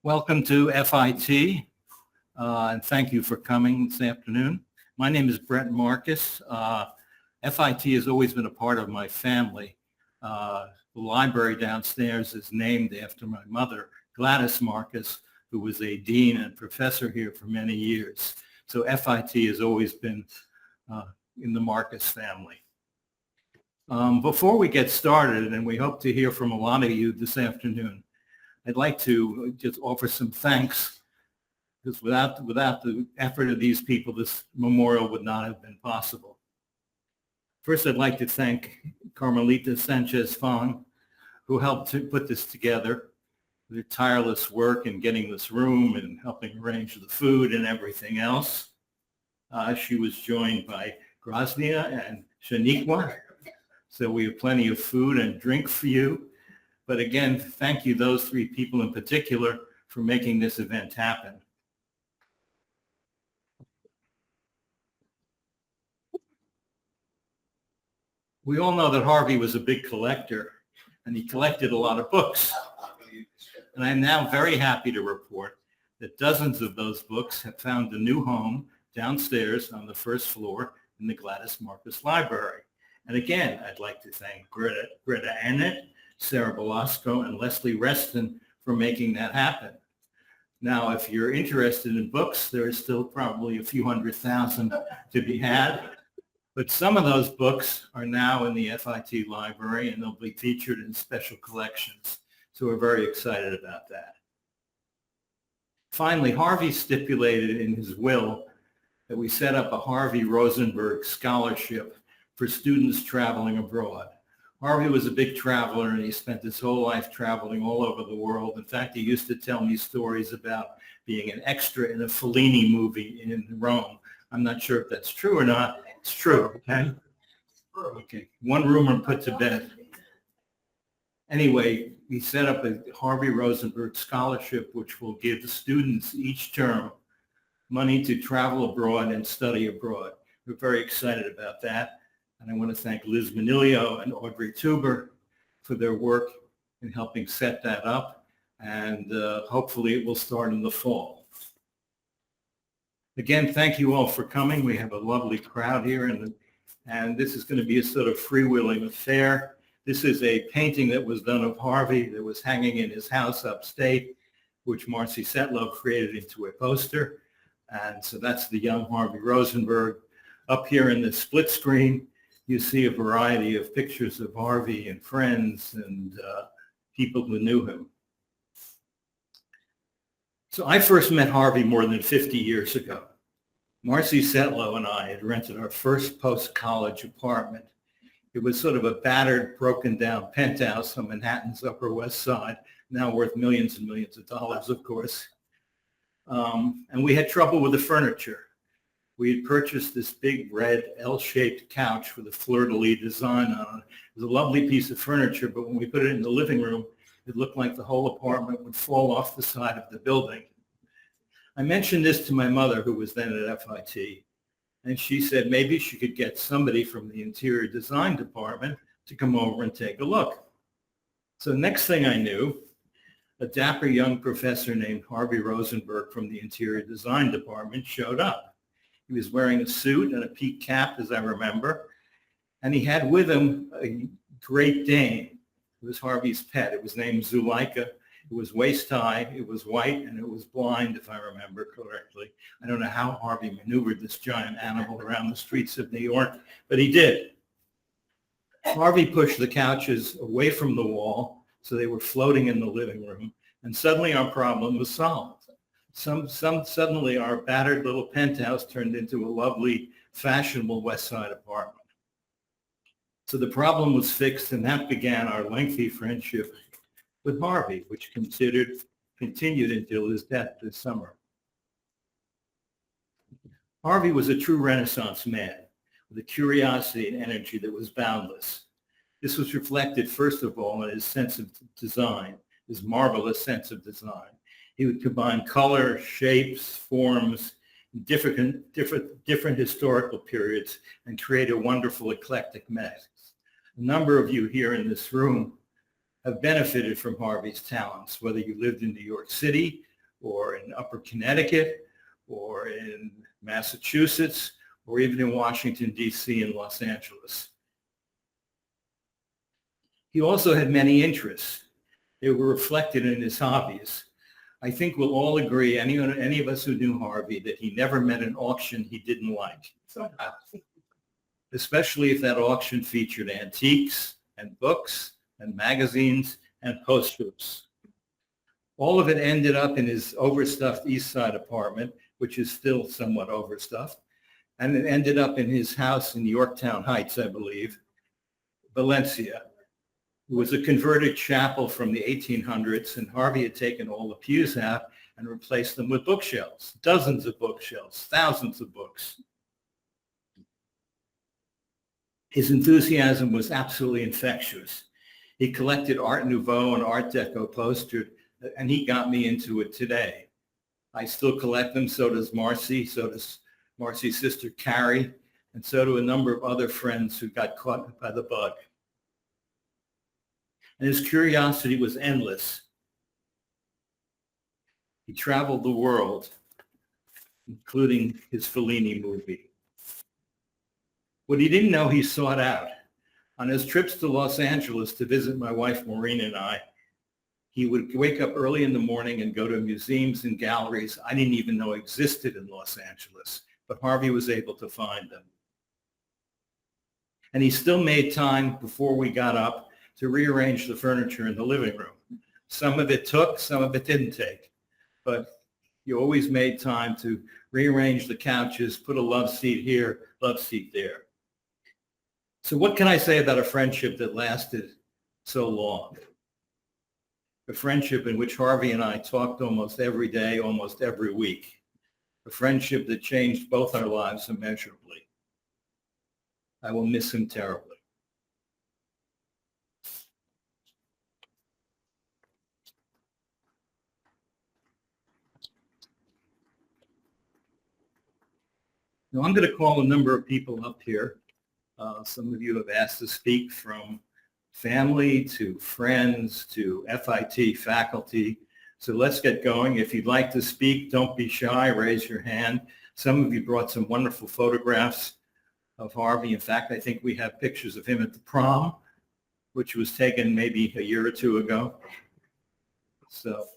Welcome to FIT, and thank you for coming this afternoon. My name is Brett Marcus. FIT has always been a part of my family. The library downstairs is named after my mother, Gladys Marcus, who was a dean and professor here for many years. So FIT has always been in the Marcus family. Before we get started, and we hope to hear from a lot of you this afternoon, I'd like to just offer some thanks, because without the effort of these people, this memorial would not have been possible. First, I'd like to thank Carmelita Sanchez-Fong, who helped to put this together, their tireless work in getting this room and helping arrange the food and everything else. She was joined by Graznia and Shaniqua, so we have plenty of food and drink for you. But again, thank you, those three people in particular, for making this event happen. We all know that Harvey was a big collector, and he collected a lot of books. And I'm now very happy to report that dozens of those books have found a new home downstairs on the first floor in the Gladys Marcus Library. And again, I'd like to thank Greta Annett, Sarah Belasco, and Leslie Reston for making that happen. Now, if you're interested in books, there is still probably a few 100,000 to be had. But some of those books are now in the FIT library, and they'll be featured in special collections. So we're very excited about that. Finally, Harvey stipulated in his will that we set up a Harvey Rosenberg scholarship for students traveling abroad. Harvey was a big traveler, and he spent his whole life traveling all over the world. In fact, he used to tell me stories about being an extra in a Fellini movie in Rome. I'm not sure if that's true or not. It's true, okay? Okay, one rumor put to bed. Anyway, we set up a Harvey Rosenberg scholarship, which will give the students each term money to travel abroad and study abroad. We're very excited about that. And I want to thank Liz Manilio and Audrey Tuber for their work in helping set that up. And hopefully it will start in the fall. Again, thank you all for coming. We have a lovely crowd here, and this is going to be a sort of freewheeling affair. This is a painting that was done of Harvey that was hanging in his house upstate, which Marcy Setlow created into a poster. And so that's the young Harvey Rosenberg. Up here in the split screen, you see a variety of pictures of Harvey and friends and people who knew him. So I first met Harvey more than 50 years ago. Marcy Setlow and I had rented our first post-college apartment. It was sort of a battered, broken down penthouse on Manhattan's Upper West Side, now worth millions and millions of dollars, of course. And we had trouble with the furniture. We had purchased this big red L-shaped couch with a fleur-de-lis design on it. It was a lovely piece of furniture, but when we put it in the living room, it looked like the whole apartment would fall off the side of the building. I mentioned this to my mother, who was then at FIT, and she said maybe she could get somebody from the interior design department to come over and take a look. So next thing I knew, a dapper young professor named Harvey Rosenberg from the interior design department showed up. He was wearing a suit and a peaked cap, as I remember, and he had with him a Great Dane. It was Harvey's pet. It was named Zuleika. It was waist-high, it was white, and it was blind, if I remember correctly. I don't know how Harvey maneuvered this giant animal around the streets of New York, but he did. Harvey pushed the couches away from the wall, so they were floating in the living room, and suddenly our problem was solved. Suddenly our battered little penthouse turned into a lovely, fashionable West Side apartment. So the problem was fixed, and that began our lengthy friendship with Harvey, which continued until his death this summer. Harvey was a true Renaissance man with a curiosity and energy that was boundless. This was reflected, first of all, in his sense of design, his marvelous sense of design. He would combine color, shapes, forms, different historical periods, and create a wonderful eclectic mix. A number of you here in this room have benefited from Harvey's talents, whether you lived in New York City or in Upper Connecticut or in Massachusetts or even in Washington, D.C. and Los Angeles. He also had many interests. They were reflected in his hobbies. I think we'll all agree, any of us who knew Harvey, that he never met an auction he didn't like, especially if that auction featured antiques and books and magazines and posters. All of it ended up in his overstuffed East Side apartment, which is still somewhat overstuffed, and it ended up in his house in Yorktown Heights, I believe, Valencia. It was a converted chapel from the 1800s, and Harvey had taken all the pews out and replaced them with bookshelves, dozens of bookshelves, thousands of books. His enthusiasm was absolutely infectious. He collected Art Nouveau and Art Deco posters, and he got me into it today. I still collect them, so does Marcy, so does Marcy's sister Carrie, and so do a number of other friends who got caught by the bug. And his curiosity was endless. He traveled the world, including his Fellini movie. What he didn't know, he sought out. On his trips to Los Angeles to visit my wife Maureen and I, he would wake up early in the morning and go to museums and galleries I didn't even know existed in Los Angeles, but Harvey was able to find them. And he still made time before we got up to rearrange the furniture in the living room. Some of it took, some of it didn't take, but you always made time to rearrange the couches, put a love seat here, love seat there. So what can I say about a friendship that lasted so long? A friendship in which Harvey and I talked almost every day, almost every week. A friendship that changed both our lives immeasurably. I will miss him terribly. Now I'm going to call a number of people up here. Some of you have asked to speak, from family to friends to FIT faculty. So let's get going. If you'd like to speak, don't be shy, raise your hand. Some of you brought some wonderful photographs of Harvey. In fact, I think we have pictures of him at the prom, which was taken maybe a year or two ago. So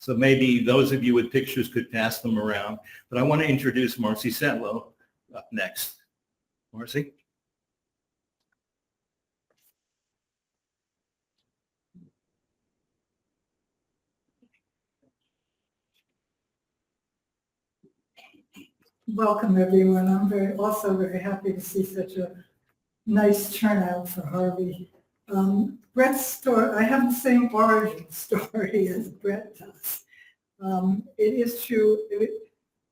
maybe those of you with pictures could pass them around. But I want to introduce Marcy Setlow up next. Marcy? Welcome, everyone. I'm also very happy to see such a nice turnout for Harvey. Brett's story, I have the same origin story as Brett does. It is true.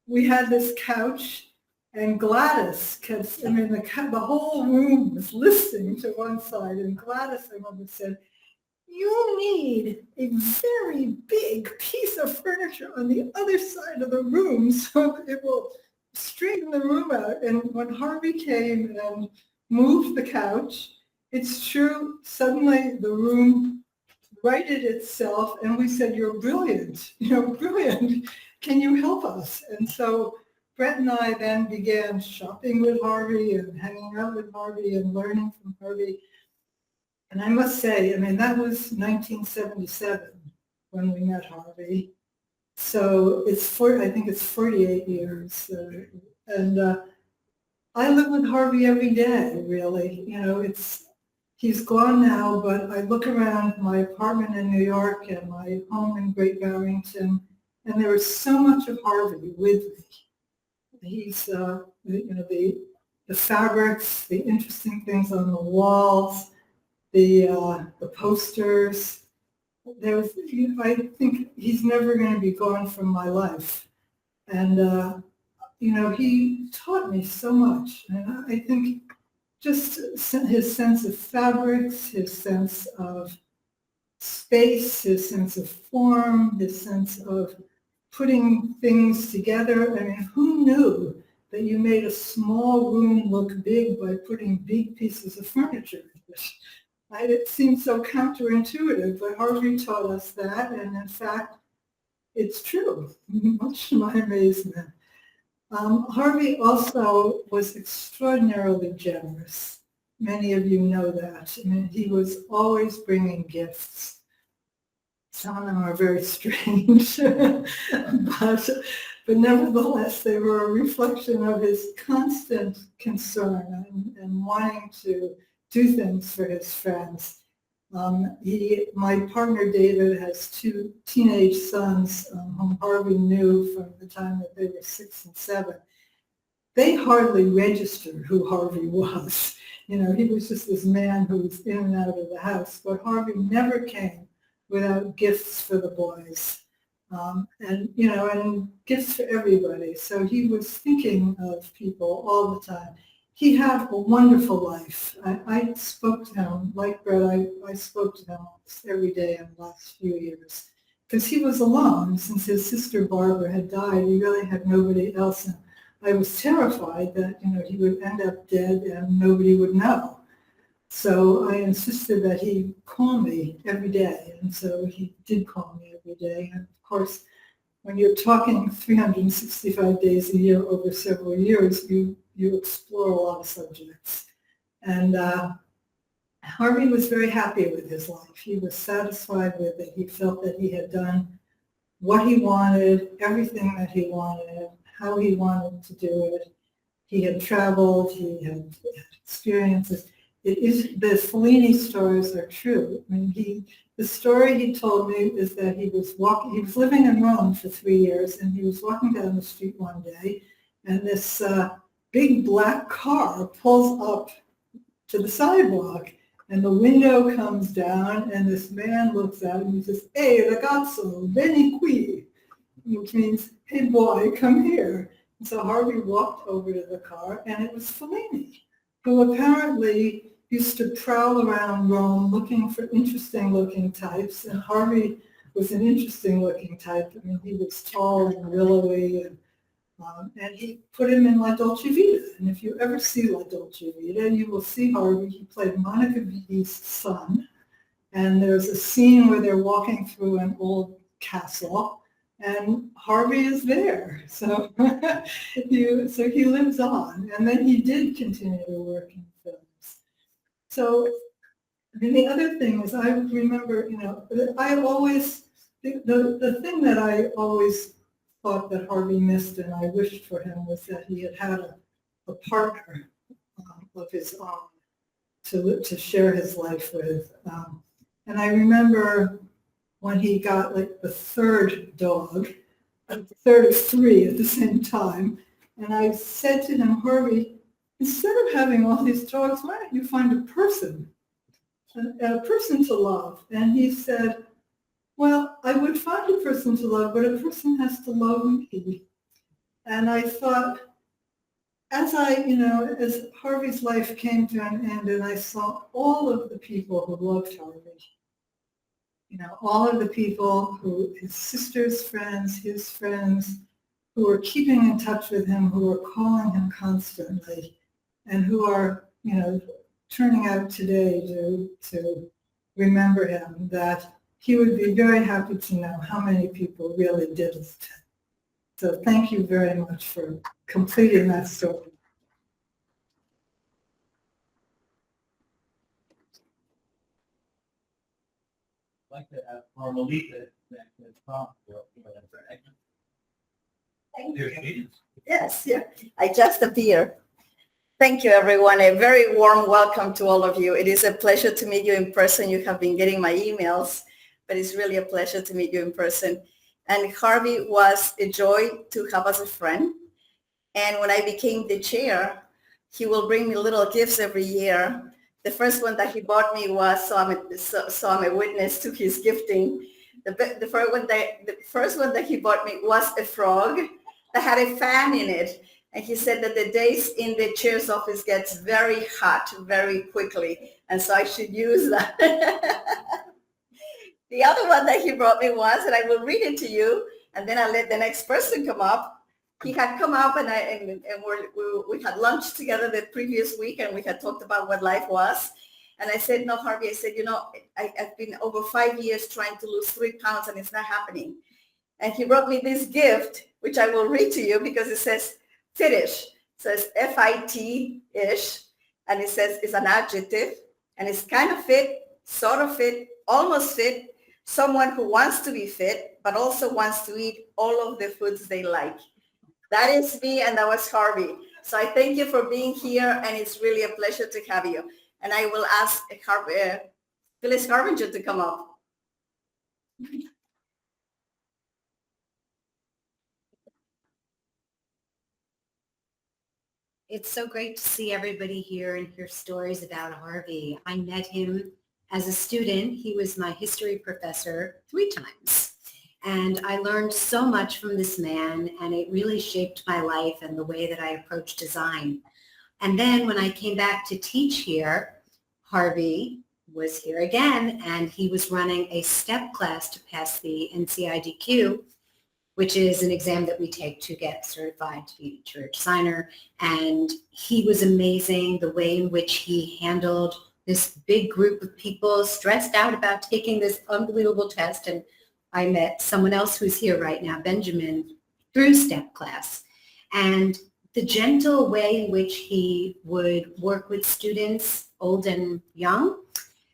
We had this couch, and Gladys kept, the whole room was listening to one side, and Gladys, I remember, said, "You need a very big piece of furniture on the other side of the room so it will straighten the room out." And when Harvey came and moved the couch, it's true, suddenly the room righted itself, and we said, "You're brilliant, brilliant. Can you help us?" And so Brett and I then began shopping with Harvey and hanging out with Harvey and learning from Harvey. And I must say, that was 1977 when we met Harvey. So I think it's 48 years. I live with Harvey every day, really. He's gone now, but I look around my apartment in New York and my home in Great Barrington, and there is so much of Harvey with me. He's, the fabrics, the interesting things on the walls, the posters. I think he's never going to be gone from my life. And, he taught me so much. And I think just his sense of fabrics, his sense of space, his sense of form, his sense of putting things together. Who knew that you made a small room look big by putting big pieces of furniture in it? It seems so counterintuitive, but Harvey taught us that, and in fact, it's true, much to my amazement. Harvey also was extraordinarily generous. Many of you know that. I mean, he was always bringing gifts. Some of them are very strange, but nevertheless, they were a reflection of his constant concern and wanting to do things for his friends. My partner David has two teenage sons whom Harvey knew from the time that they were 6 and 7. They hardly registered who Harvey was. You know, he was just this man who was in and out of the house, but Harvey never came without gifts for the boys. And gifts for everybody. So he was thinking of people all the time. He had a wonderful life. I spoke to him, like Brett, I spoke to him almost every day in the last few years because he was alone. Since his sister Barbara had died, he really had nobody else. And I was terrified that, he would end up dead and nobody would know. So I insisted that he call me every day. And so he did call me every day. And of course, when you're talking 365 days a year over several years, you explore a lot of subjects. And Harvey was very happy with his life. He was satisfied with it. He felt that he had done what he wanted, everything that he wanted, how he wanted to do it. He had traveled, he had experiences. The Fellini stories are true. I mean, the story he told me is that he was living in Rome for 3 years, and he was walking down the street one day, and this big black car pulls up to the sidewalk, and the window comes down, and this man looks out and he says, "Hey, ragazzo, vieni qui," which means, "Hey, boy, come here." And so Harvey walked over to the car, and it was Fellini, who apparently used to prowl around Rome looking for interesting-looking types, and Harvey was an interesting-looking type. I mean, he was tall and willowy, and he put him in La Dolce Vita. And if you ever see La Dolce Vita, you will see Harvey. He played Monica Viti's son, and there's a scene where they're walking through an old castle, and Harvey is there. So, so he lives on, and then he did continue to work in films. So, I mean, the other thing is, I remember, I always, the thing that I always thought that Harvey missed and I wished for him was that he had a partner of his own to share his life with. And I remember when he got like the third dog, the third of 3 at the same time, and I said to him, "Harvey, instead of having all these dogs, why don't you find a person to love?" And he said, "Well, I would find a person to love, but a person has to love me." And I thought, as Harvey's life came to an end and I saw all of the people who loved Harvey, all of the people who, his sister's friends, his friends, who were keeping in touch with him, who were calling him constantly, and who are, turning out today to remember him, that he would be very happy to know how many people really did love him. So thank you very much for completing that story. I'd like to have Carmelita that can talk. Thank There you. she is. Yes, yeah, I just appeared. Thank you, everyone. A very warm welcome to all of you. It is a pleasure to meet you in person. You have been getting my emails, but it's really a pleasure to meet you in person. And Harvey was a joy to have as a friend. And when I became the chair, he will bring me little gifts every year. The first one that he bought me was, so I'm a witness to his gifting. The first one that he bought me was a frog that had a fan in it. And he said that the days in the chair's office gets very hot very quickly. And so I should use that. The other one that he brought me was, and I will read it to you, and then I'll let the next person come up. He had come up and we had lunch together the previous week, and we had talked about what life was. And I said, no, Harvey, I said, I've been over 5 years trying to lose 3 pounds and it's not happening. And he brought me this gift, which I will read to you because it says fitish. It says F-I-T-ish. And it says it's an adjective. And it's kind of fit, sort of fit, almost fit. Someone who wants to be fit, but also wants to eat all of the foods they like. That is me, and that was Harvey. So I thank you for being here, and it's really a pleasure to have you. And I will ask Phyllis Harbinger to come up. It's so great to see everybody here and hear stories about Harvey. I met him as a student. He was my history professor 3 times. And I learned so much from this man, and it really shaped my life and the way that I approach design. And then when I came back to teach here, Harvey was here again, and he was running a step class to pass the NCIDQ, which is an exam that we take to get certified to be a interior designer. And he was amazing, the way in which he handled this big group of people stressed out about taking this unbelievable test. And I met someone else who's here right now, Benjamin, through step class. And the gentle way in which he would work with students, old and young.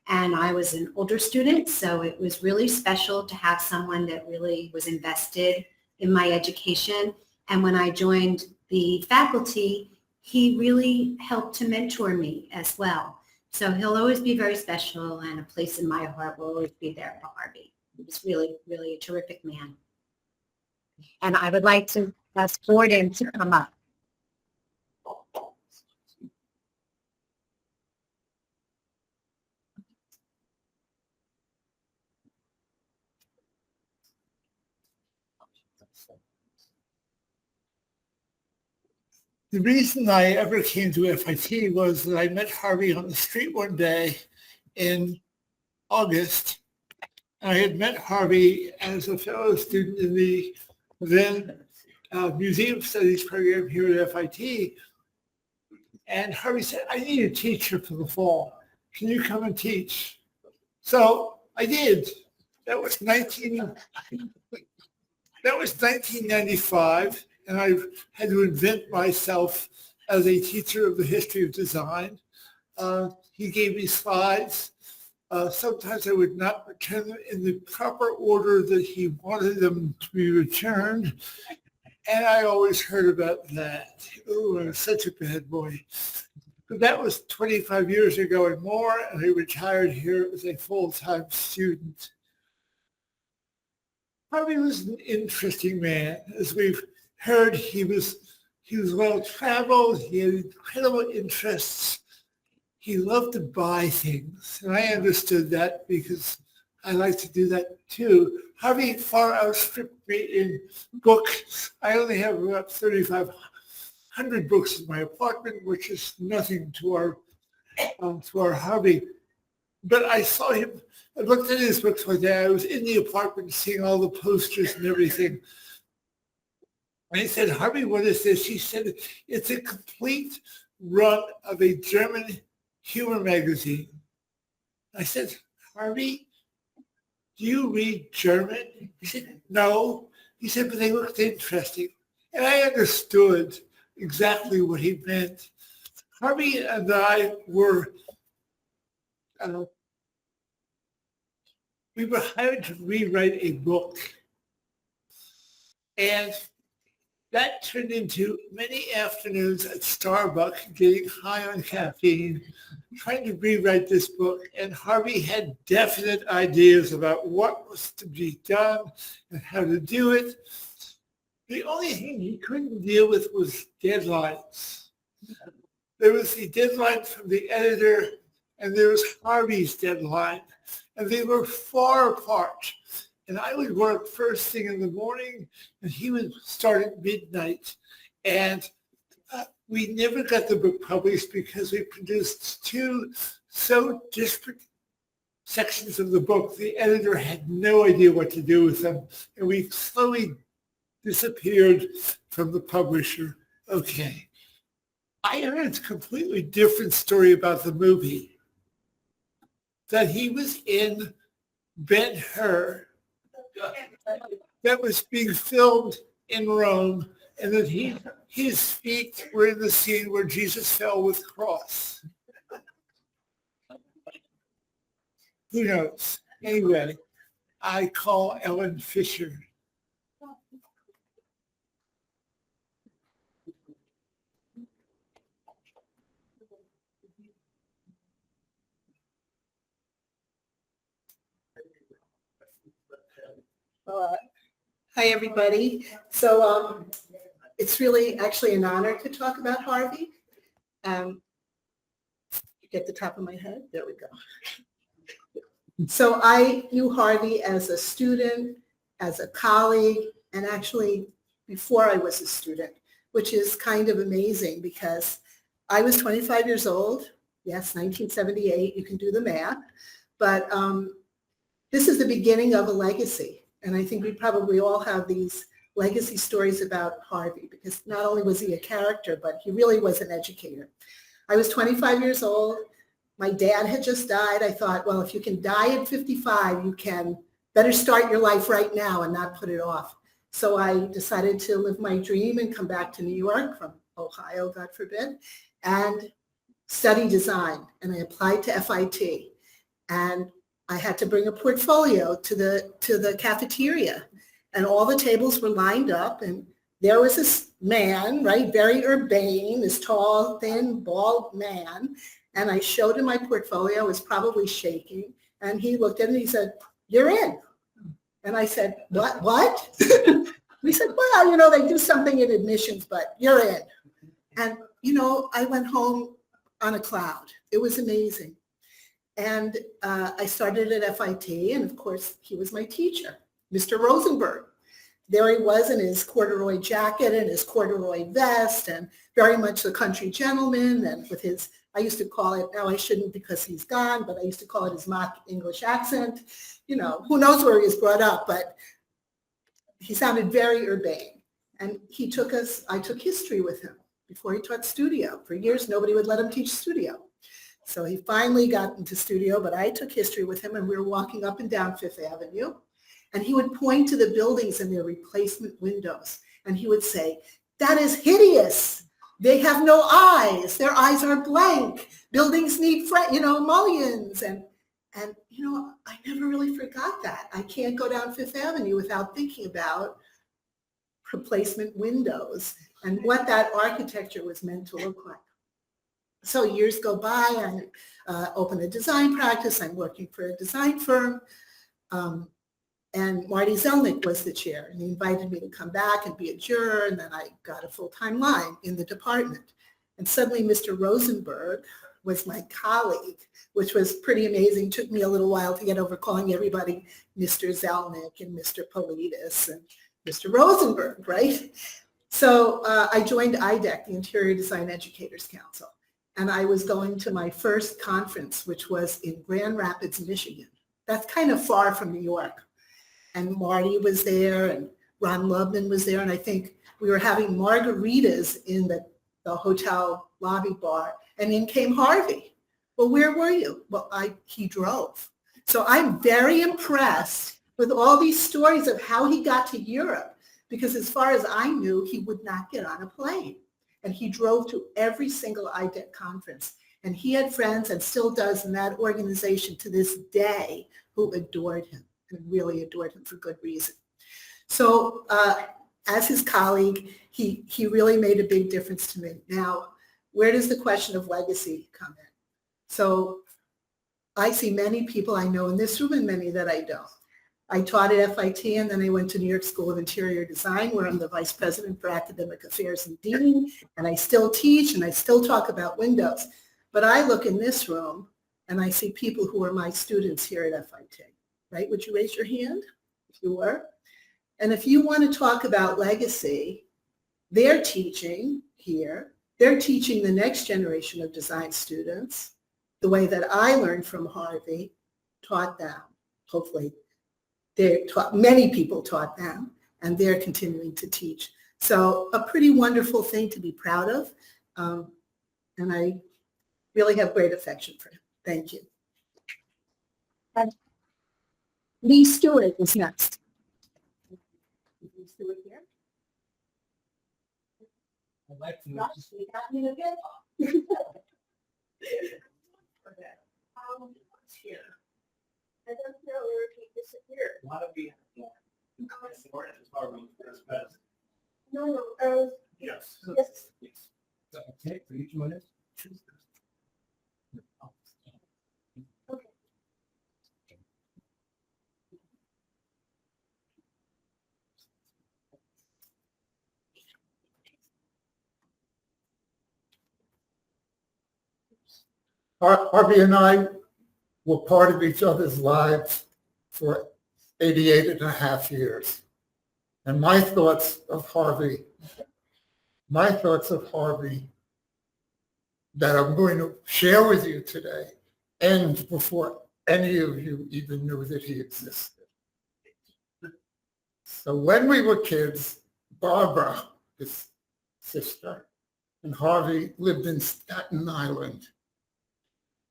And I was an older student, so it was really special to have someone that really was invested in my education. And when I joined the faculty, he really helped to mentor me as well. So he'll always be very special, and a place in my heart will always be there for Harvey. He was really, really a terrific man. And I would like to ask Boardroom to come up. The reason I ever came to FIT was that I met Harvey on the street one day in August. I had met Harvey as a fellow student in the then Museum Studies program here at FIT. And Harvey said, I need a teacher for the fall. Can you come and teach? So I did. That was 1995. And I had to invent myself as a teacher of the history of design. He gave me slides. Sometimes I would not return them in the proper order that he wanted them to be returned. And I always heard about that. Oh, I was such a bad boy. But that was 25 years ago and more, and I retired here as a full-time student. Harvey was an interesting man. As we've heard, he was well-traveled. He had incredible interests. He loved to buy things, and I understood that because I like to do that too. Harvey far outstripped me in books. I only have about 3,500 books in my apartment, which is nothing to our Harvey. But I saw him. I looked at his books one day. I was in the apartment seeing all the posters and everything. And he said, Harvey, what is this? He said, it's a complete run of a German humor magazine. I said, Harvey, do you read German? He said, no. He said, but they looked interesting. And I understood exactly what he meant. Harvey and I were, we were hired to rewrite a book. And that turned into many afternoons at Starbucks, getting high on caffeine, trying to rewrite this book. And Harvey had definite ideas about what was to be done and how to do it. The only thing he couldn't deal with was deadlines. There was the deadline from the editor, and there was Harvey's deadline, and they were far apart. And I would work first thing in the morning, and he would start at midnight. And we never got the book published because we produced 2 so disparate sections of the book. The editor had no idea what to do with them, and we slowly disappeared from the publisher. Okay. I heard a completely different story about the movie. that he was in Ben-Hur that was being filmed in Rome, and that his feet were in the scene where Jesus fell with the cross. Who knows? Anyway, I call Ellen Fisher. Hi, everybody. So it's really actually an honor to talk about Harvey. Get the top of my head. There we go. So I knew Harvey as a student, as a colleague, and actually before I was a student, which is kind of amazing because I was 25 years old. Yes, 1978. You can do the math. But this is the beginning of a legacy. And I think we probably all have these legacy stories about Harvey because not only was he a character, but he really was an educator. I was 25 years old. My dad had just died. I thought, well, if you can die at 55, you can better start your life right now and not put it off. So I decided to live my dream and come back to New York from Ohio, God forbid, and study design. And I applied to FIT. And I had to bring a portfolio to the cafeteria, and all the tables were lined up, and there was this man, right, very urbane, this tall, thin, bald man, and I showed him my portfolio. It was probably shaking, and he looked at it and he said, "You're in." And I said, what? We said, well, they do something in admissions, but you're in. And, I went home on a cloud. It was amazing. And I started at FIT, and of course, he was my teacher, Mr. Rosenberg. There he was in his corduroy jacket and his corduroy vest, and very much the country gentleman, and with his, I used to call it, now I shouldn't because he's gone, but I used to call it his mock English accent. Who knows where he was brought up, but he sounded very urbane. And I took history with him before he taught studio. For years, nobody would let him teach studio. So he finally got into studio, but I took history with him, and we were walking up and down Fifth Avenue, and he would point to the buildings and their replacement windows, and he would say, "That is hideous. They have no eyes. Their eyes are blank. Buildings need, mullions." And I never really forgot that. I can't go down Fifth Avenue without thinking about replacement windows and what that architecture was meant to look like. So years go by, I open a design practice. I'm working for a design firm. And Marty Zelnick was the chair, and he invited me to come back and be a juror, and then I got a full-time line in the department. And suddenly Mr. Rosenberg was my colleague, which was pretty amazing. It took me a little while to get over calling everybody Mr. Zelnick and Mr. Politis and Mr. Rosenberg, right? So I joined IDEC, the Interior Design Educators Council. And I was going to my first conference, which was in Grand Rapids, Michigan. That's kind of far from New York. And Marty was there, and Ron Lubman was there, and I think we were having margaritas in the hotel lobby bar, and in came Harvey. Well, where were you? Well, he drove. So I'm very impressed with all these stories of how he got to Europe, because as far as I knew, he would not get on a plane. And he drove to every single IDEC conference. And he had friends, and still does in that organization to this day, who adored him, and really adored him for good reason. So as his colleague, he really made a big difference to me. Now, where does the question of legacy come in? So I see many people I know in this room and many that I don't. I taught at FIT, and then I went to New York School of Interior Design, where I'm the Vice President for Academic Affairs and Dean, and I still teach, and I still talk about windows. But I look in this room, and I see people who are my students here at FIT, right? Would you raise your hand if you were? And if you want to talk about legacy, they're teaching here. They're teaching the next generation of design students the way that I learned from Harvey, taught them, hopefully. Many people taught them, and they're continuing to teach. So a pretty wonderful thing to be proud of. And I really have great affection for him. Thank you. Lee Stewart is next. Lee Stewart here. I'd like to Gosh, we got me again. Here. I don't know where he disappeared. Why don't we? No, Yes. yes. Okay, for each minute. Harvey and I were part of each other's lives for 88 and a half years. And my thoughts of Harvey that I'm going to share with you today end before any of you even knew that he existed. So when we were kids, Barbara, his sister, and Harvey lived in Staten Island.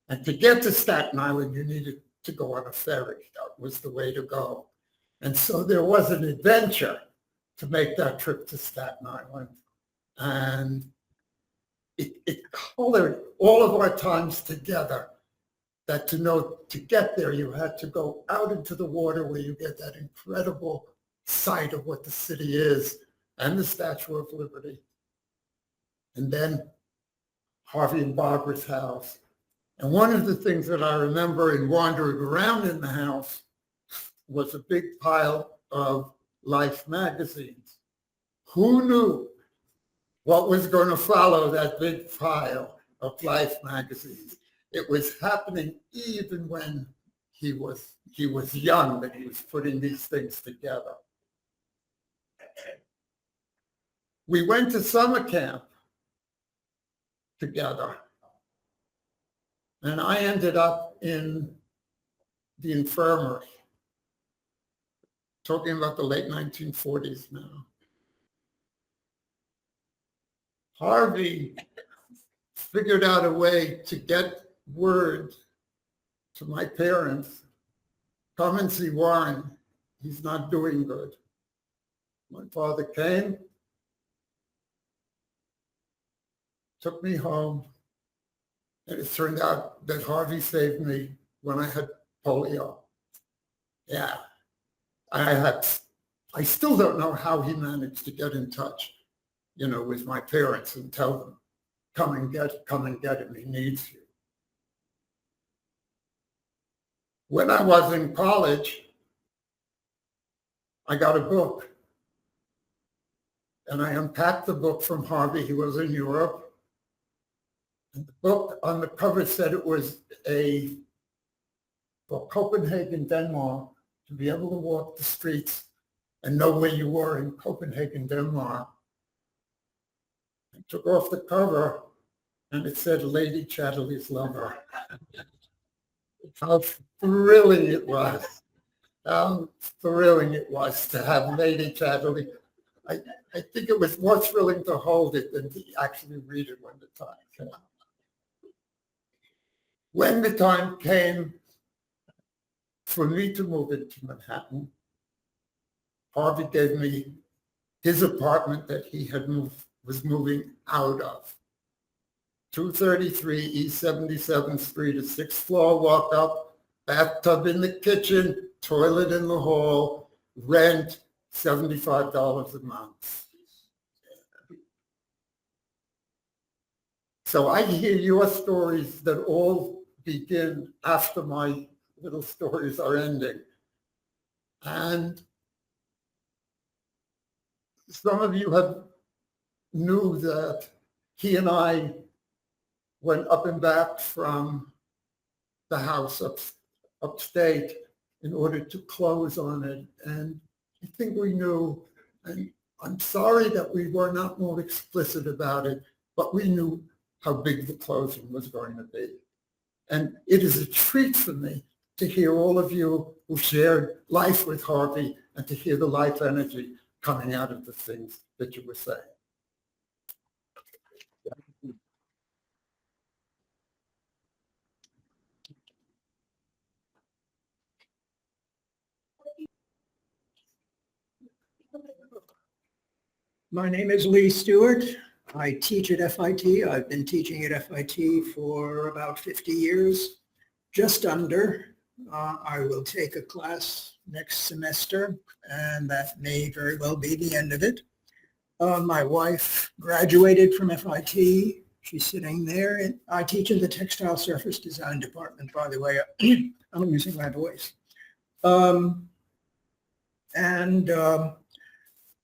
And to get to Staten Island, you needed to go on a ferry. That was the way to go. And so there was an adventure to make that trip to Staten Island. And it colored all of our times together, that to get there, you had to go out into the water where you get that incredible sight of what the city is and the Statue of Liberty. And then Harvey and Barbara's house. And one of the things that I remember in wandering around in the house was a big pile of Life magazines. Who knew what was going to follow that big pile of Life magazines? It was happening even when he was young, that he was putting these things together. We went to summer camp together. And I ended up in the infirmary, talking about the late 1940s now. Harvey figured out a way to get word to my parents, come and see Warren, he's not doing good. My father came, took me home, and it turned out that Harvey saved me when I had polio. Yeah, I still don't know how he managed to get in touch, with my parents and tell them, come and get him, he needs you. When I was in college, I got a book. And I unpacked the book from Harvey. He was in Europe. And the book on the cover said it was for Copenhagen, Denmark, to be able to walk the streets and know where you were in Copenhagen, Denmark. I took off the cover and it said Lady Chatterley's Lover. How thrilling it was. How thrilling it was to have Lady Chatterley. I think it was more thrilling to hold it than to actually read it when the time came. When the time came for me to move into Manhattan, Harvey gave me his apartment that he was moving out of. 233 East 77th Street, a 6th floor walk up, bathtub in the kitchen, toilet in the hall, rent $75 a month. So I hear your stories that all begin after my little stories are ending. And some of you knew that he and I went up and back from the house upstate in order to close on it. And I think we knew, and I'm sorry that we were not more explicit about it, but we knew how big the closing was going to be. And it is a treat for me to hear all of you who shared life with Harvey and to hear the life energy coming out of the things that you were saying. My name is Lee Stewart. I teach at FIT. I've been teaching at FIT for about 50 years, just under. I will take a class next semester, and that may very well be the end of it. My wife graduated from FIT. She's sitting there. And I teach in the textile surface design department, by the way. I'm using my voice.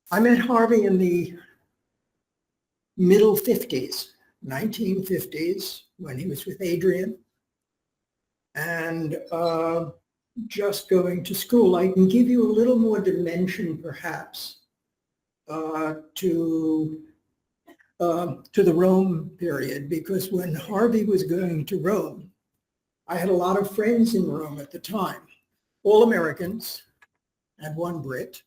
I met Harvey in the middle 50s, 1950s, when he was with Adrian. And just going to school. I can give you a little more dimension, perhaps, to the Rome period, because when Harvey was going to Rome, I had a lot of friends in Rome at the time, all Americans and one Brit,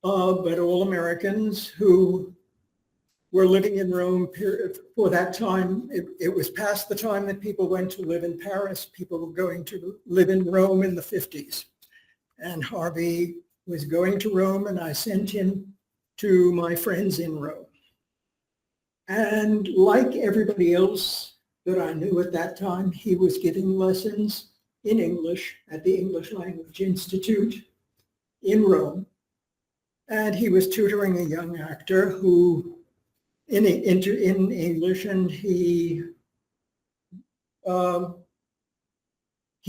but all Americans who were living in Rome for that time. It was past the time that people went to live in Paris. People were going to live in Rome in the 50s. And Harvey was going to Rome, and I sent him to my friends in Rome. And like everybody else that I knew at that time, he was giving lessons in English at the English Language Institute in Rome. And he was tutoring a young actor who in English, and he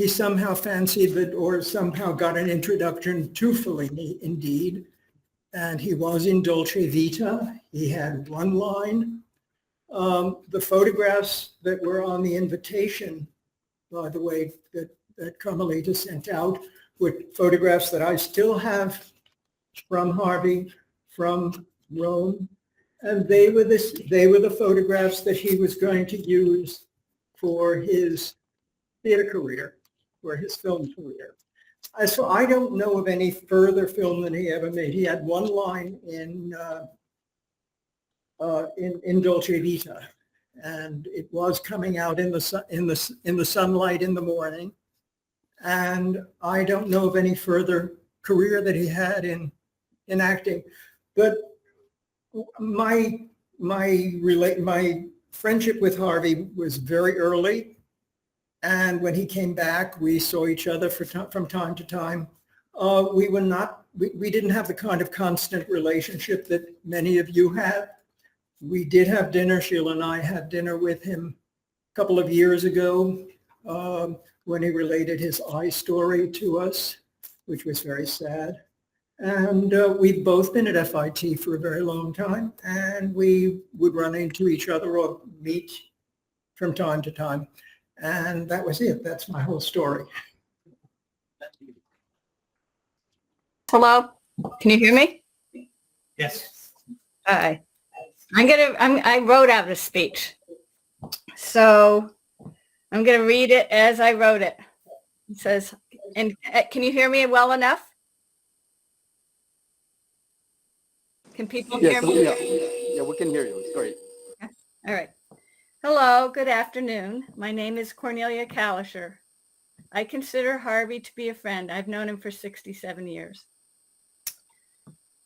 somehow fancied that, or somehow got an introduction to Fellini, indeed. And he was in Dolce Vita. He had one line. The photographs that were on the invitation, by the way, that Carmelita sent out, were photographs that I still have from Harvey, from Rome. And they were the photographs that he was going to use for his theater career, for his film career. So I don't know of any further film that he ever made. He had one line in Dolce Vita, and it was coming out in the sunlight in the morning. And I don't know of any further career that he had in acting, but my friendship with Harvey was very early, and when he came back, we saw each other from time to time. We didn't have the kind of constant relationship that many of you have. We did have dinner. Sheila and I had dinner with him a couple of years ago when he related his eye story to us, which was very sad. And we've both been at FIT for a very long time, and we would run into each other or meet from time to time. And that was it. That's my whole story. Hello, can you hear me? Yes. Hi. I wrote out a speech. So I'm going to read it as I wrote it. It says, and can you hear me well enough? Can people hear me? Yeah, we can hear you. It's great. All right. Hello, good afternoon. My name is Cornelia Kalischer. I consider Harvey to be a friend. I've known him for 67 years.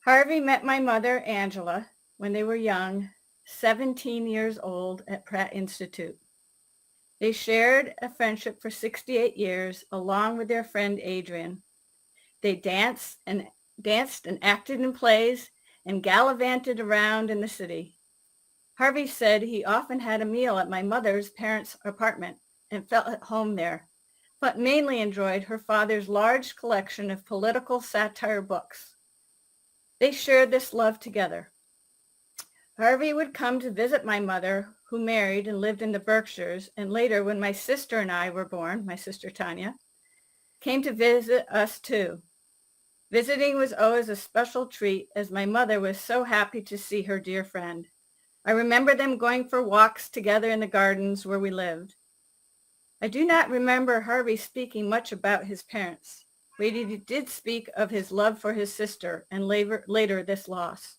Harvey met my mother, Angela, when they were young, 17 years old at Pratt Institute. They shared a friendship for 68 years along with their friend Adrian. They danced and acted in plays and gallivanted around in the city. Harvey said he often had a meal at my mother's parents' apartment and felt at home there, but mainly enjoyed her father's large collection of political satire books. They shared this love together. Harvey would come to visit my mother, who married and lived in the Berkshires, and later, when my sister and I were born, my sister Tanya, came to visit us too. Visiting was always a special treat, as my mother was so happy to see her dear friend. I remember them going for walks together in the gardens where we lived. I do not remember Harvey speaking much about his parents, but he did speak of his love for his sister and later this loss.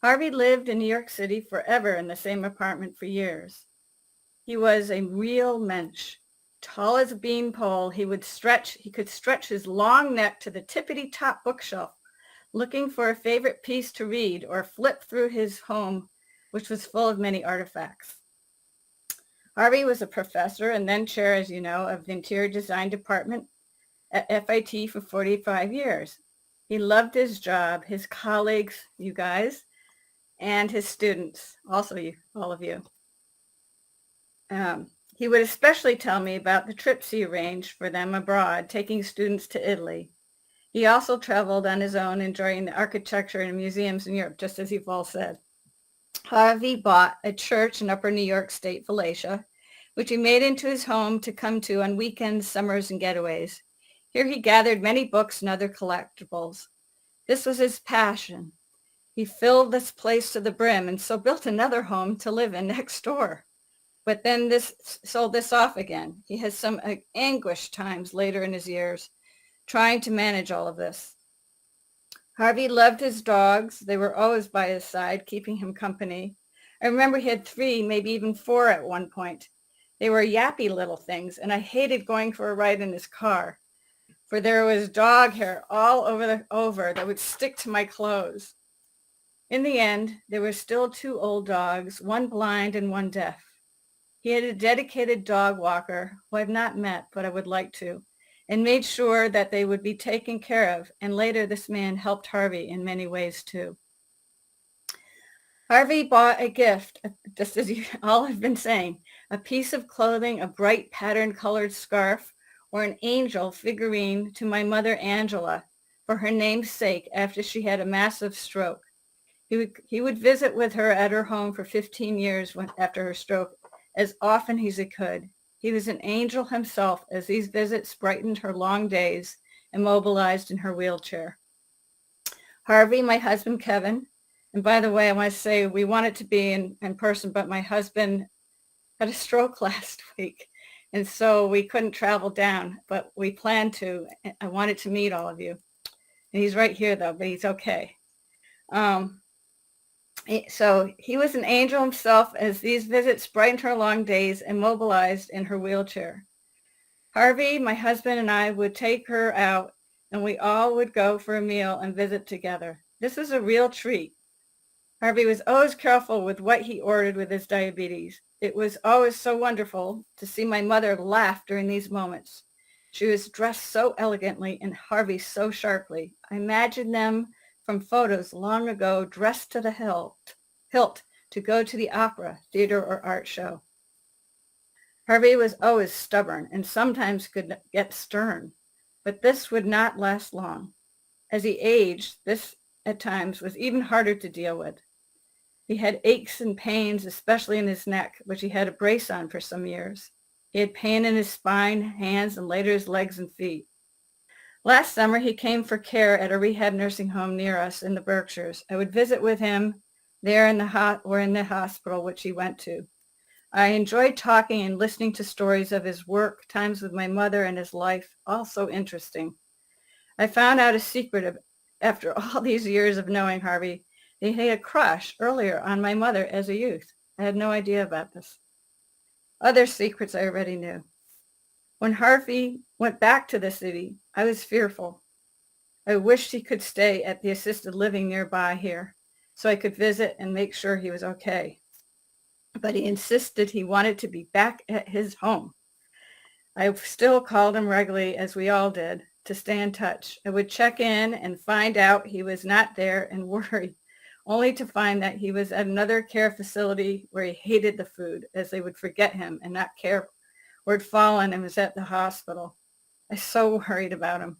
Harvey lived in New York City forever in the same apartment for years. He was a real mensch. Tall as a beanpole, he could stretch his long neck to the tippity-top bookshelf, looking for a favorite piece to read or flip through his home, which was full of many artifacts. Harvey was a professor and then chair, as you know, of the interior design department at FIT for 45 years. He loved his job, his colleagues, you guys, and his students, also you, all of you. He would especially tell me about the trips he arranged for them abroad, taking students to Italy. He also traveled on his own, enjoying the architecture and museums in Europe, just as you've all said. Harvey bought a church in Upper New York State, Falacia, which he made into his home to come to on weekends, summers, and getaways. Here he gathered many books and other collectibles. This was his passion. He filled this place to the brim and so built another home to live in next door. But then sold this off again. He has some anguished times later in his years trying to manage all of this. Harvey loved his dogs. They were always by his side, keeping him company. I remember he had 3, maybe even 4 at one point. They were yappy little things, and I hated going for a ride in his car, for there was dog hair all over that would stick to my clothes. In the end, there were still 2 old dogs, one blind and one deaf. He had a dedicated dog walker who I've not met, but I would like to, and made sure that they would be taken care of. And later, this man helped Harvey in many ways, too. Harvey bought a gift, just as you all have been saying, a piece of clothing, a bright pattern-colored scarf, or an angel figurine to my mother, Angela, for her name's sake after she had a massive stroke. He would visit with her at her home for 15 years after her stroke, as often as he could. He was an angel himself, as these visits brightened her long days, immobilized in her wheelchair. Harvey, my husband, Kevin, and by the way, I want to say we wanted to be in person, but my husband had a stroke last week, and so we couldn't travel down, but we planned to. I wanted to meet all of you. And he's right here, though, but he's okay. So he was an angel himself, as these visits brightened her long days, immobilized in her wheelchair. Harvey, my husband, and I would take her out, and we all would go for a meal and visit together. This was a real treat. Harvey was always careful with what he ordered with his diabetes. It was always so wonderful to see my mother laugh during these moments. She was dressed so elegantly and Harvey so sharply. I imagined them from photos long ago, dressed to the hilt to go to the opera, theater, or art show. Harvey was always stubborn and sometimes could get stern, but this would not last long. As he aged, this at times was even harder to deal with. He had aches and pains, especially in his neck, which he had a brace on for some years. He had pain in his spine, hands, and later his legs and feet. Last summer, he came for care at a rehab nursing home near us in the Berkshires. I would visit with him there in the hospital, which he went to. I enjoyed talking and listening to stories of his work, times with my mother, and his life, all so interesting. I found out a secret after all these years of knowing Harvey. He had a crush earlier on my mother as a youth. I had no idea about this. Other secrets I already knew. When Harvey went back to the city, I was fearful. I wished he could stay at the assisted living nearby here so I could visit and make sure he was okay. But he insisted he wanted to be back at his home. I still called him regularly, as we all did, to stay in touch. I would check in and find out he was not there and worry, only to find that he was at another care facility where he hated the food, as they would forget him and not care where he'd fallen and was at the hospital. I so worried about him.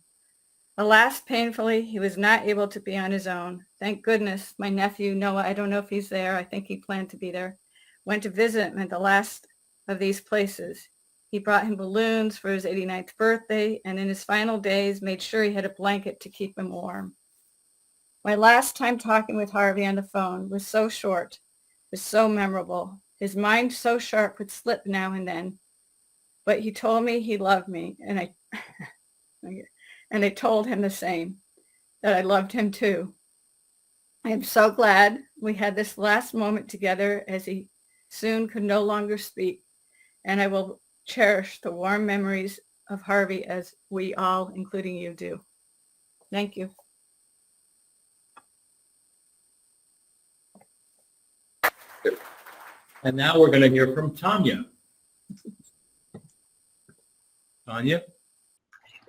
Alas, painfully, he was not able to be on his own. Thank goodness my nephew, Noah, I don't know if he's there, I think he planned to be there, went to visit him at the last of these places. He brought him balloons for his 89th birthday, and in his final days made sure he had a blanket to keep him warm. My last time talking with Harvey on the phone was so short, was so memorable. His mind so sharp would slip now and then. But he told me he loved me, and I told him the same, that I loved him too. I am so glad we had this last moment together, as he soon could no longer speak, and I will cherish the warm memories of Harvey as we all, including you, do. Thank you. And now we're going to hear from Tanya. Tanya?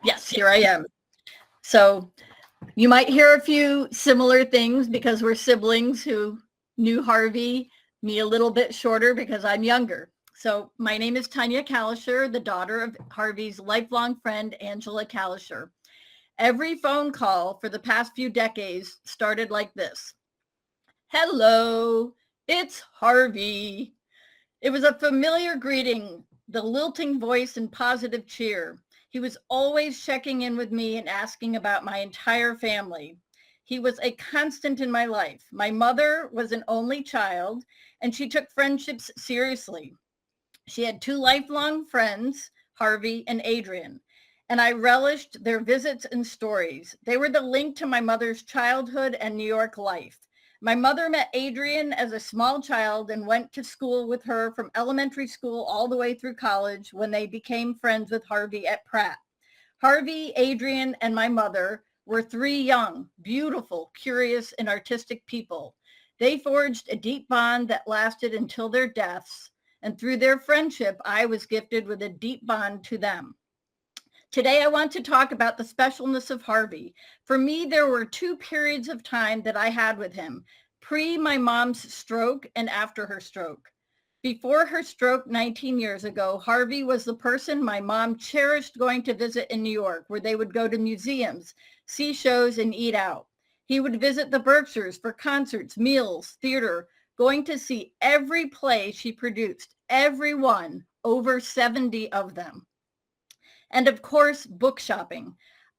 Yes, here I am. So you might hear a few similar things because we're siblings who knew Harvey, me a little bit shorter because I'm younger. So my name is Tanya Kalischer, the daughter of Harvey's lifelong friend, Angela Kalischer. Every phone call for the past few decades started like this. Hello, it's Harvey. It was a familiar greeting, the lilting voice and positive cheer. He was always checking in with me and asking about my entire family. He was a constant in my life. My mother was an only child, and she took friendships seriously. She had two lifelong friends, Harvey and Adrian, and I relished their visits and stories. They were the link to my mother's childhood and New York life. My mother met Adrian as a small child and went to school with her from elementary school all the way through college when they became friends with Harvey at Pratt. Harvey, Adrian, and my mother were three young, beautiful, curious, and artistic people. They forged a deep bond that lasted until their deaths, and through their friendship, I was gifted with a deep bond to them. Today, I want to talk about the specialness of Harvey. For me, there were two periods of time that I had with him, pre my mom's stroke and after her stroke. Before her stroke 19 years ago, Harvey was the person my mom cherished going to visit in New York, where they would go to museums, see shows, and eat out. He would visit the Berkshires for concerts, meals, theater, going to see every play she produced, every one, over 70 of them. And of course, book shopping.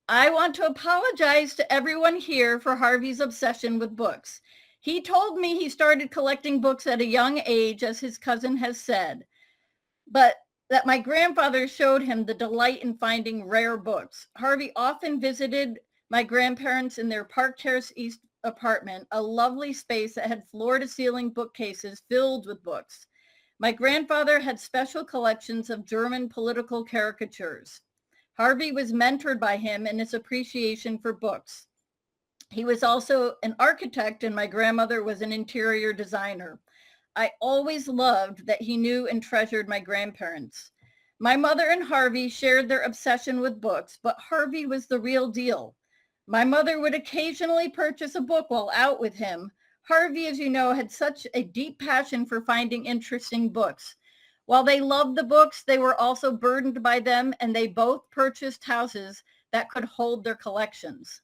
I want to apologize to everyone here for Harvey's obsession with books. He told me he started collecting books at a young age, as his cousin has said, but that my grandfather showed him the delight in finding rare books. Harvey often visited my grandparents in their Park Terrace East apartment, a lovely space that had floor-to-ceiling bookcases filled with books. My grandfather had special collections of German political caricatures. Harvey was mentored by him in his appreciation for books. He was also an architect, and my grandmother was an interior designer. I always loved that he knew and treasured my grandparents. My mother and Harvey shared their obsession with books, but Harvey was the real deal. My mother would occasionally purchase a book while out with him. Harvey, as you know, had such a deep passion for finding interesting books. While they loved the books, they were also burdened by them, and they both purchased houses that could hold their collections.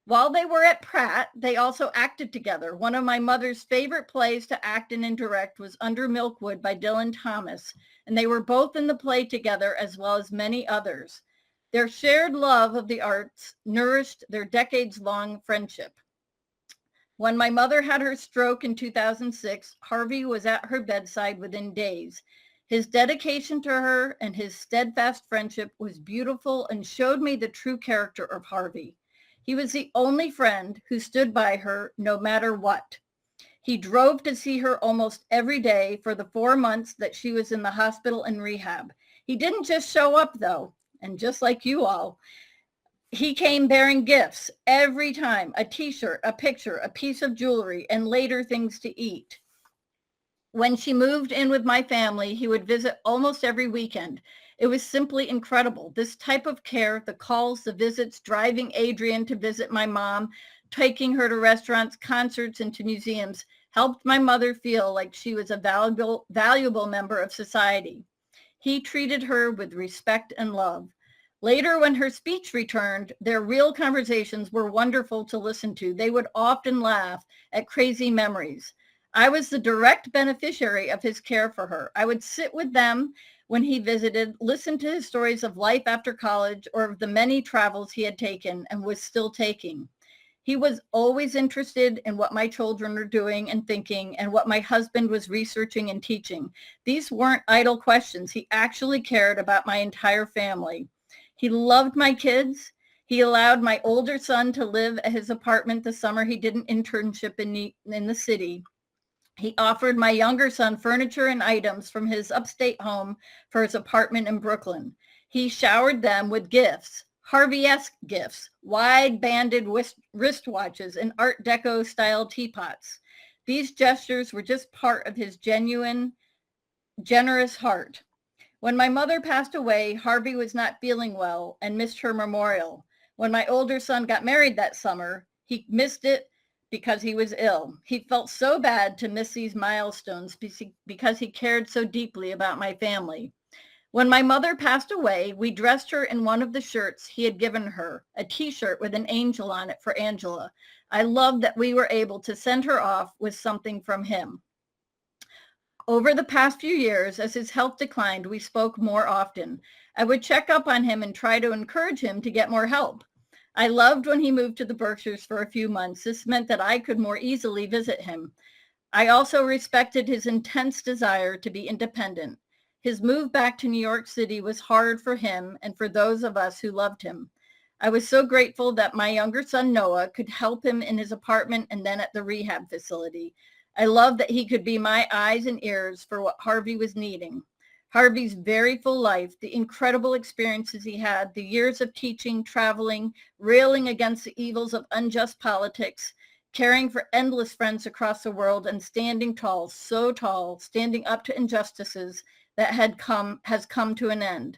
While they were at Pratt, they also acted together. One of my mother's favorite plays to act in and direct was Under Milkwood by Dylan Thomas, and they were both in the play together, as well as many others. Their shared love of the arts nourished their decades-long friendship. When my mother had her stroke in 2006, Harvey was at her bedside within days. His dedication to her and his steadfast friendship was beautiful and showed me the true character of Harvey. He was the only friend who stood by her no matter what. He drove to see her almost every day for the 4 months that she was in the hospital and rehab. He didn't just show up, though, and just like you all, he came bearing gifts every time, a t-shirt, a picture, a piece of jewelry, and later things to eat. When she moved in with my family, he would visit almost every weekend. It was simply incredible. This type of care, the calls, the visits, driving Adrian to visit my mom, taking her to restaurants, concerts, and to museums, helped my mother feel like she was a valuable member of society. He treated her with respect and love. Later, when her speech returned, their real conversations were wonderful to listen to. They would often laugh at crazy memories. I was the direct beneficiary of his care for her. I would sit with them when he visited, listen to his stories of life after college or of the many travels he had taken and was still taking. He was always interested in what my children were doing and thinking and what my husband was researching and teaching. These weren't idle questions. He actually cared about my entire family. He loved my kids. He allowed my older son to live at his apartment the summer he did an internship in the city. He offered my younger son furniture and items from his upstate home for his apartment in Brooklyn. He showered them with gifts, Harvey-esque gifts, wide-banded wristwatches, and Art Deco-style teapots. These gestures were just part of his genuine, generous heart. When my mother passed away, Harvey was not feeling well and missed her memorial. When my older son got married that summer, he missed it because he was ill. He felt so bad to miss these milestones because he cared so deeply about my family. When my mother passed away, we dressed her in one of the shirts he had given her, a t-shirt with an angel on it for Angela. I loved that we were able to send her off with something from him. Over the past few years, as his health declined, we spoke more often. I would check up on him and try to encourage him to get more help. I loved when he moved to the Berkshires for a few months. This meant that I could more easily visit him. I also respected his intense desire to be independent. His move back to New York City was hard for him and for those of us who loved him. I was so grateful that my younger son, Noah, could help him in his apartment and then at the rehab facility. I love that he could be my eyes and ears for what Harvey was needing. Harvey's very full life, the incredible experiences he had, the years of teaching, traveling, railing against the evils of unjust politics, caring for endless friends across the world, and standing tall, so tall, standing up to injustices that has come to an end.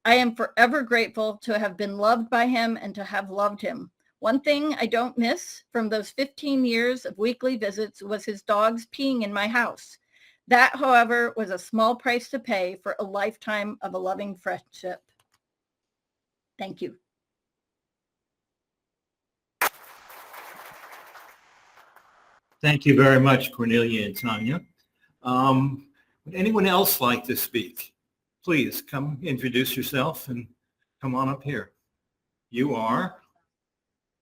I am forever grateful to have been loved by him and to have loved him. One thing I don't miss from those 15 years of weekly visits was his dogs peeing in my house. That, however, was a small price to pay for a lifetime of a loving friendship. Thank you. Thank you very much, Cornelia and Tanya. Would anyone else like to speak? Please come introduce yourself and come on up here. You are?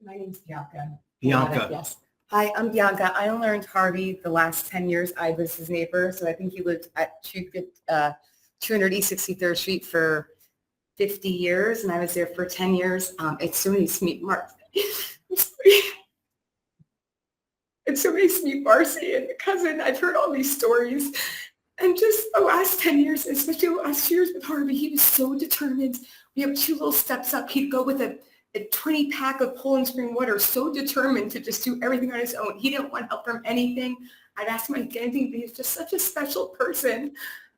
My name's Bianca. Bianca. Yes. Hi, I'm Bianca. I learned Harvey the last 10 years. I was his neighbor, so I think he lived at 200 East 63rd Street for 50 years, and I was there for 10 years. It's so nice to meet Mark. It's so nice to meet Marcy and cousin. I've heard all these stories. And just the last 10 years, especially the last 2 years with Harvey, he was so determined. We have 2 little steps up. He'd go with a 20-pack of Poland Spring water, so determined to just do everything on his own. He didn't want help from anything. I'd ask him to get anything, but he's just such a special person.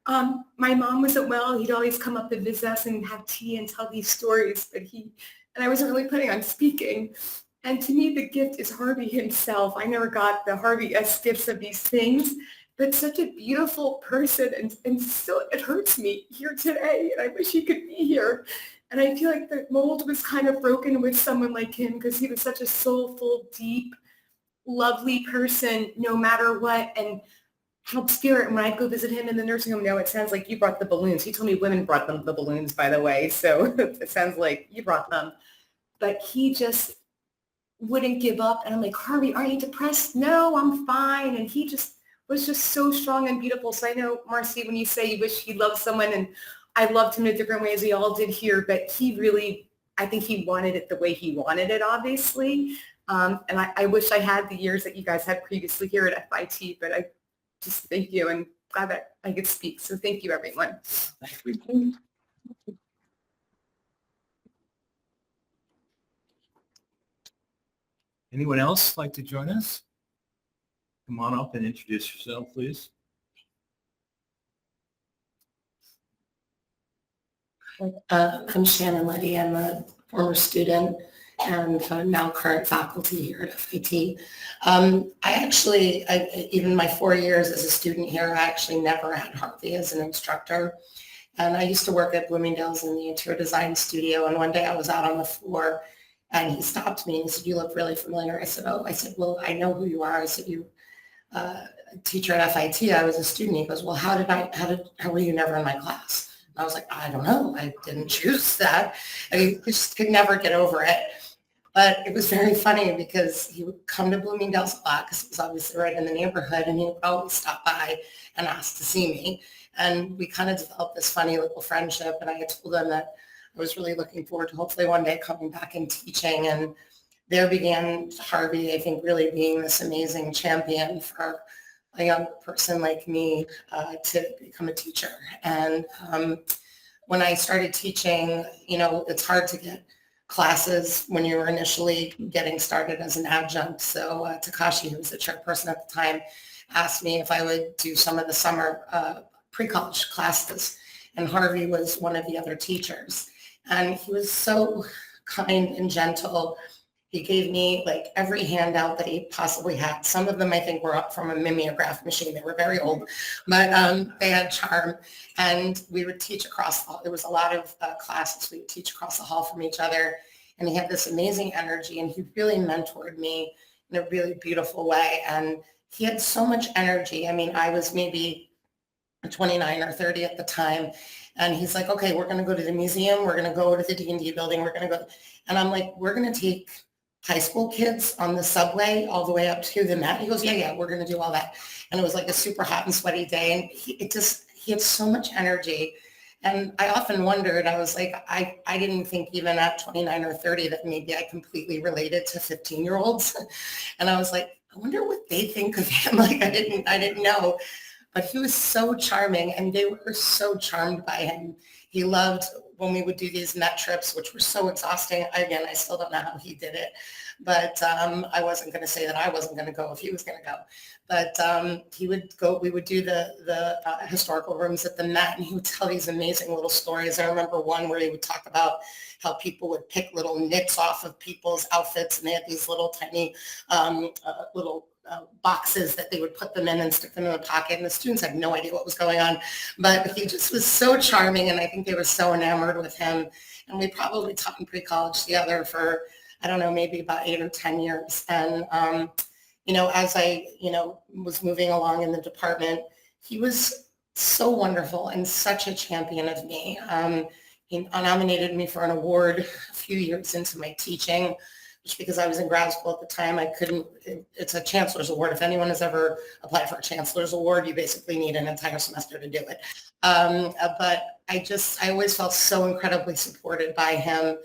My mom wasn't well. He'd always come up to visit us and have tea and tell these stories, and I wasn't really planning on speaking. And to me, the gift is Harvey himself. I never got the Harvey-esque gifts of these things, but such a beautiful person, and still it hurts me here today, and I wish he could be here. And I feel like the mold was kind of broken with someone like him because he was such a soulful, deep, lovely person no matter what, and help spirit. And when I go visit him in the nursing home now, it sounds like you brought the balloons. He told me women brought them the balloons, by the way, so it sounds like you brought them. But he just wouldn't give up. And I'm like, Harvey, aren't you depressed? No, I'm fine. And he just was just so strong and beautiful. So I know, Marcy, when you say you wish he loved someone, and I loved him in a different way as we all did here, but he really, I think he wanted it the way he wanted it, obviously. And I wish I had the years that you guys had previously here at FIT, but I just thank you and glad that I could speak. So thank you, everyone. Thank you. Anyone else like to join us? Come on up and introduce yourself, please. I'm Shannon Leddy. I'm a former student and now current faculty here at FIT. Even my 4 years as a student here, I actually never had Harvey as an instructor. And I used to work at Bloomingdale's in the interior design studio. And one day I was out on the floor and he stopped me and he said, "You look really familiar." I said, "Oh," I said, "Well, I know who you are." I said, "You a teacher at FIT." I was a student. He goes, "Well, how were you never in my class?" And I was like, "I don't know. I didn't choose that." I just could never get over it. But it was very funny because he would come to Bloomingdale's a lot because it was obviously right in the neighborhood, and he would always stop by and ask to see me. And we kind of developed this funny little friendship. And I had told him that I was really looking forward to hopefully one day coming back and teaching. And there began Harvey, I think, really being this amazing champion for a young person like me to become a teacher. And when I started teaching, it's hard to get classes when you were initially getting started as an adjunct. So Takashi, who was the chairperson at the time, asked me if I would do some of the summer pre-college classes. And Harvey was one of the other teachers. And he was so kind and gentle. He gave me like every handout that he possibly had. Some of them I think were up from a mimeograph machine. They were very old, but they had charm. And we would teach across, there was a lot of classes we would teach across the hall from each other. And he had this amazing energy, and he really mentored me in a really beautiful way. And he had so much energy. I mean, I was maybe 29 or 30 at the time. And he's like, okay, we're going to go to the museum. We're going to go to the D&D building. We're going to go. And I'm like, we're going to take high school kids on the subway all the way up to the Met. He goes, yeah, we're going to do all that. And it was like a super hot and sweaty day. And he had so much energy. And I often wondered, I was like, I didn't think even at 29 or 30 that maybe I completely related to 15-year-olds. And I was like, I wonder what they think of him. Like I didn't know. But he was so charming, and they were so charmed by him. He loved when we would do these Met trips, which were so exhausting. Again, I still don't know how he did it, but I wasn't going to say that I wasn't going to go if he was going to go. But he would go. We would do the historical rooms at the Met, and he would tell these amazing little stories. I remember one where he would talk about how people would pick little nits off of people's outfits, and they had these little tiny boxes that they would put them in and stick them in the pocket, and the students had no idea what was going on, but he just was so charming, and I think they were so enamored with him. And we probably taught in pre-college together for, I don't know, maybe about 8 or 10 years. And as I was moving along in the department, he was so wonderful and such a champion of me. He nominated me for an award a few years into my teaching, just because I was in grad school at the time. I couldn't, it's a chancellor's award. If anyone has ever applied for a chancellor's award, you basically need an entire semester to do it. But I always felt so incredibly supported by him.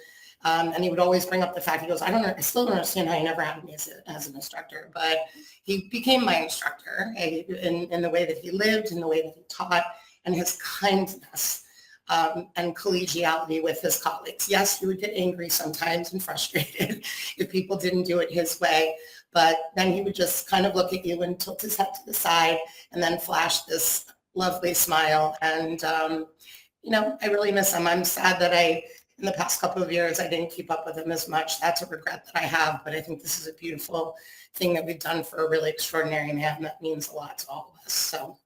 And he would always bring up the fact, he goes, I still don't understand how you never had me as an instructor, but he became my instructor in the way that he lived, in the way that he taught, and his kindness. And collegiality with his colleagues. Yes, he would get angry sometimes and frustrated if people didn't do it his way, but then he would just kind of look at you and tilt his head to the side and then flash this lovely smile. And, I really miss him. I'm sad that in the past couple of years, I didn't keep up with him as much. That's a regret that I have, but I think this is a beautiful thing that we've done for a really extraordinary man. That means a lot to all of us. So.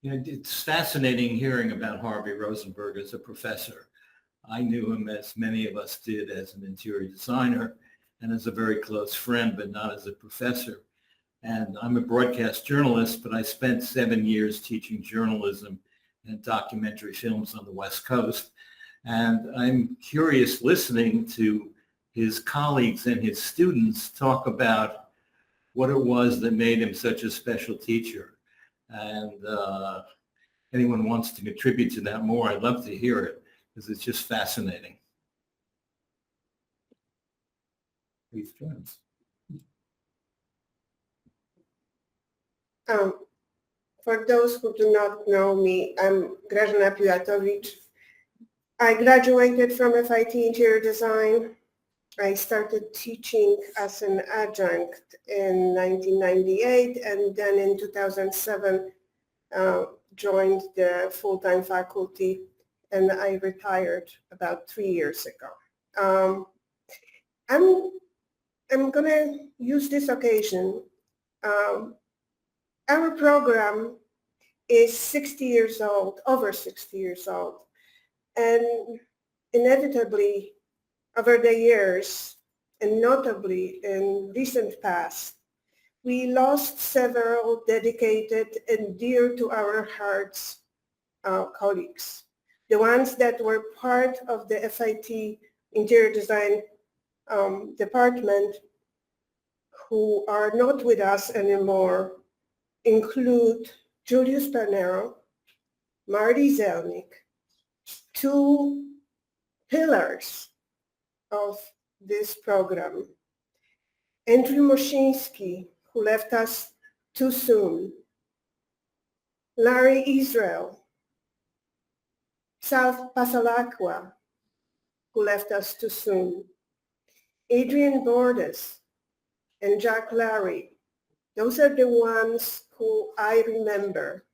It's fascinating hearing about Harvey Rosenberg as a professor. I knew him, as many of us did, as an interior designer and as a very close friend, but not as a professor. And I'm a broadcast journalist, but I spent 7 years teaching journalism and documentary films on the West Coast. And I'm curious listening to his colleagues and his students talk about what it was that made him such a special teacher. And anyone wants to contribute to that more, I'd love to hear it, because it's just fascinating. Please join us. For those who do not know me, I'm Grażyna Piłatowicz. I graduated from FIT Interior Design. I started teaching as an adjunct in 1998, and then in 2007 joined the full-time faculty, and I retired about 3 years ago. I'm going to use this occasion. Our program is 60 years old, over 60 years old, and inevitably over the years, and notably in recent past, we lost several dedicated and dear to our hearts colleagues. The ones that were part of the FIT Interior Design department who are not with us anymore include Julius Panero, Marty Zelnick, two pillars of this program. Andrew Moshinsky, who left us too soon, Larry Israel, Sal Pasalacqua, who left us too soon, Adrian Bordes, and Jack Larry. Those are the ones who I remember.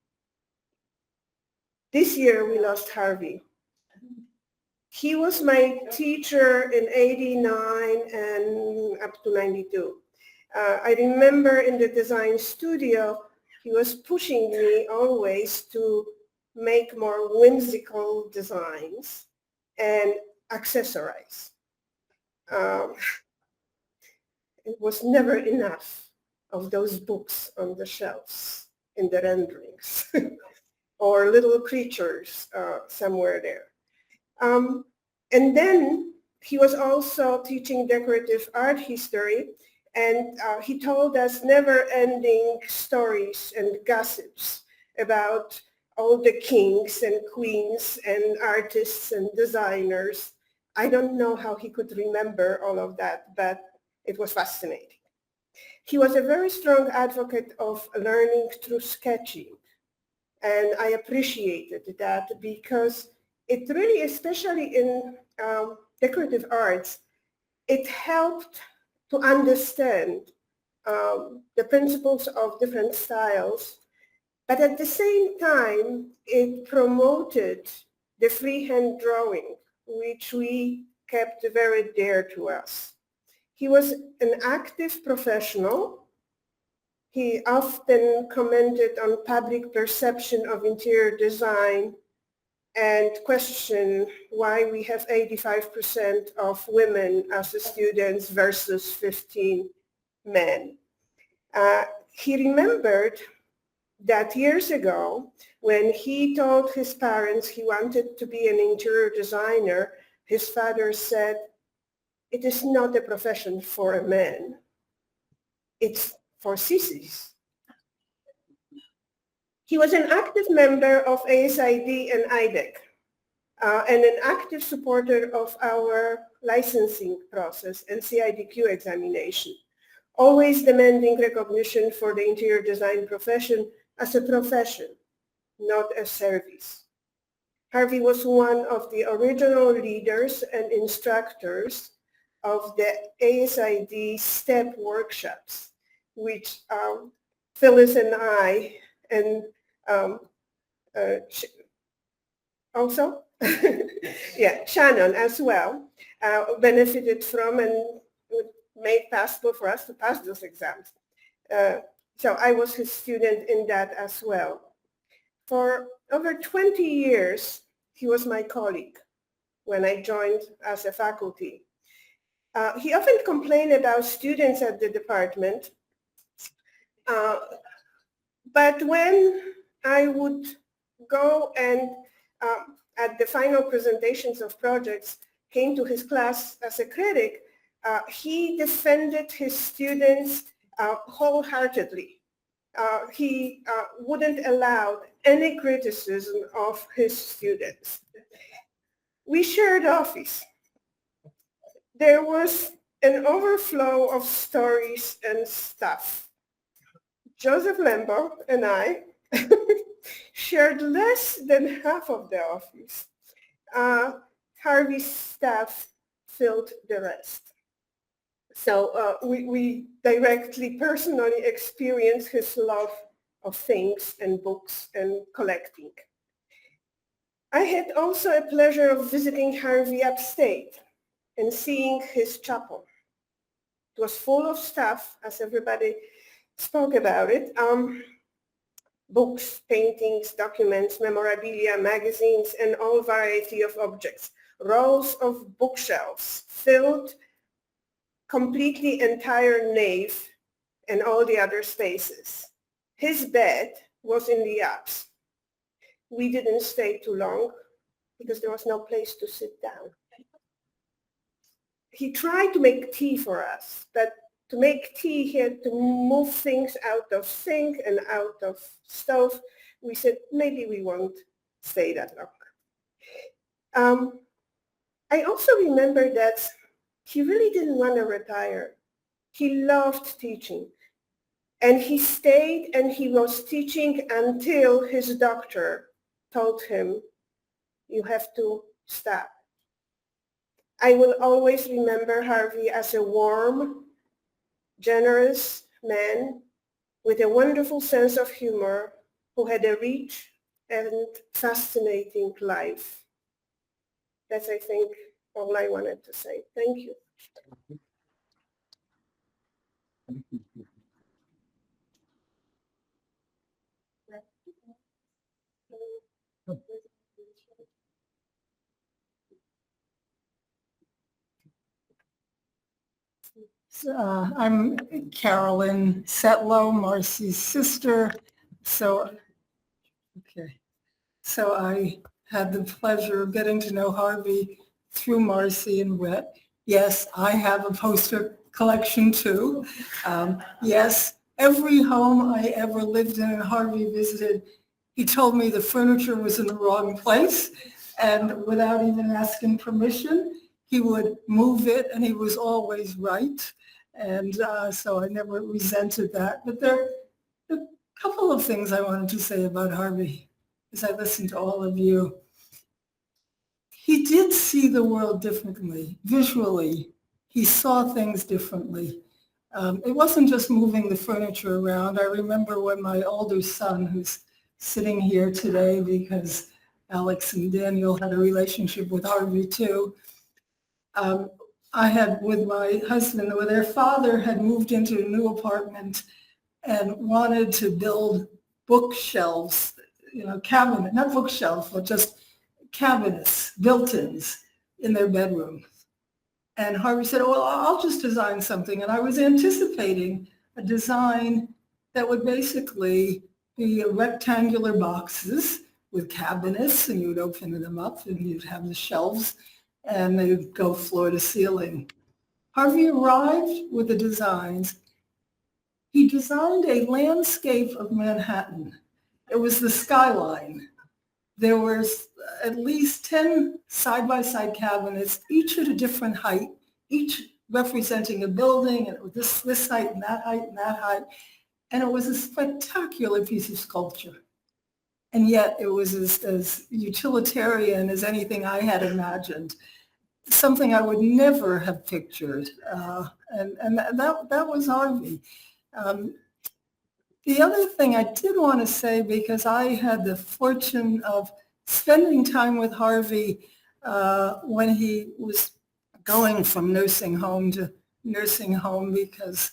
This year we lost Harvey. He was my teacher in 89 and up to 92. I remember in the design studio, he was pushing me always to make more whimsical designs and accessorize. It was never enough of those books on the shelves in the renderings or little creatures somewhere there. And then he was also teaching decorative art history, and he told us never-ending stories and gossips about all the kings and queens and artists and designers. I don't know how he could remember all of that, but it was fascinating. He was a very strong advocate of learning through sketching, and I appreciated that because it really, especially in decorative arts, it helped to understand the principles of different styles, but at the same time, it promoted the freehand drawing, which we kept very dear to us. He was an active professional. He often commented on public perception of interior design and questioned why we have 85% of women as students versus 15 men. He remembered that years ago, when he told his parents he wanted to be an interior designer, his father said, "It is not a profession for a man. It's for sissies." He was an active member of ASID and IDEC, and an active supporter of our licensing process and CIDQ examination, always demanding recognition for the interior design profession as a profession, not a service. Harvey was one of the original leaders and instructors of the ASID STEP workshops, which Phyllis and I and also, yeah, Shannon as well, benefited from and made possible for us to pass those exams. So I was his student in that as well. For over 20 years, he was my colleague when I joined as a faculty. He often complained about students at the department, but when I would go and at the final presentations of projects came to his class as a critic, he defended his students wholeheartedly. He wouldn't allow any criticism of his students. We shared office. There was an overflow of stories and stuff. Joseph Lembo and I shared less than half of the office. Harvey's staff filled the rest. So we directly, personally experienced his love of things and books and collecting. I had also a pleasure of visiting Harvey upstate and seeing his chapel. It was full of stuff, as everybody spoke about it. Books, paintings, documents, memorabilia, magazines, and all variety of objects. Rows of bookshelves filled completely entire nave and all the other spaces. His bed was in the apse. We didn't stay too long because there was no place to sit down. He tried to make tea for us, but to make tea, he had to move things out of sink and out of stove. We said, maybe we won't stay that long. I also remember that he really didn't want to retire. He loved teaching. And he stayed and he was teaching until his doctor told him, you have to stop. I will always remember Harvey as a warm, generous man with a wonderful sense of humor who had a rich and fascinating life. That's, I think, all I wanted to say. Thank you. I'm Carolyn Setlow, Marcy's sister. So I had the pleasure of getting to know Harvey through Marcy and Brett. Yes, I have a poster collection too. Yes, every home I ever lived in and Harvey visited, he told me the furniture was in the wrong place, and without even asking permission, he would move it, and he was always right. And so I never resented that. But there are a couple of things I wanted to say about Harvey as I listened to all of you. He did see the world differently, visually. He saw things differently. It wasn't just moving the furniture around. I remember when my older son, who's sitting here today because Alex and Daniel had a relationship with Harvey too, I had with my husband, where their father had moved into a new apartment and wanted to build bookshelves, cabinet, not bookshelves, but just cabinets, built-ins in their bedroom. And Harvey said, well, I'll just design something. And I was anticipating a design that would basically be rectangular boxes with cabinets, and you would open them up and you'd have the shelves and they would go floor to ceiling. Harvey arrived with the designs. He designed a landscape of Manhattan. It was the skyline. There was at least 10 side-by-side cabinets, each at a different height, each representing a building, and it was this height and that height and that height. And it was a spectacular piece of sculpture. And yet it was as utilitarian as anything I had imagined, something I would never have pictured. And that was Harvey. The other thing I did want to say, because I had the fortune of spending time with Harvey when he was going from nursing home to nursing home, because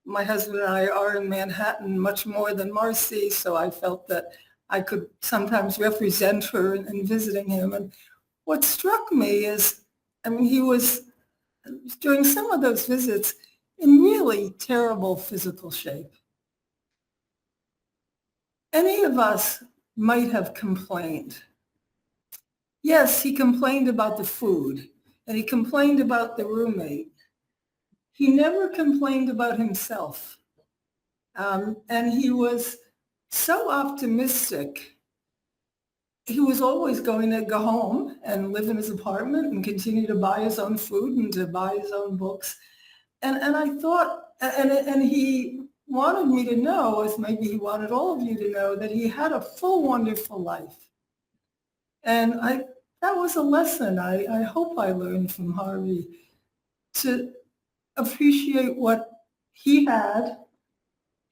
my husband and I are in Manhattan much more than Marcy, so I felt that I could sometimes represent her in visiting him. And what struck me is, he was, during some of those visits, in really terrible physical shape. Any of us might have complained. Yes, he complained about the food, and he complained about the roommate. He never complained about himself. And he was so optimistic. He was always going to go home and live in his apartment and continue to buy his own food and to buy his own books. And I thought, and he wanted me to know, as maybe he wanted all of you to know, that he had a full, wonderful life. And that was a lesson I hope I learned from Harvey, to appreciate what he had,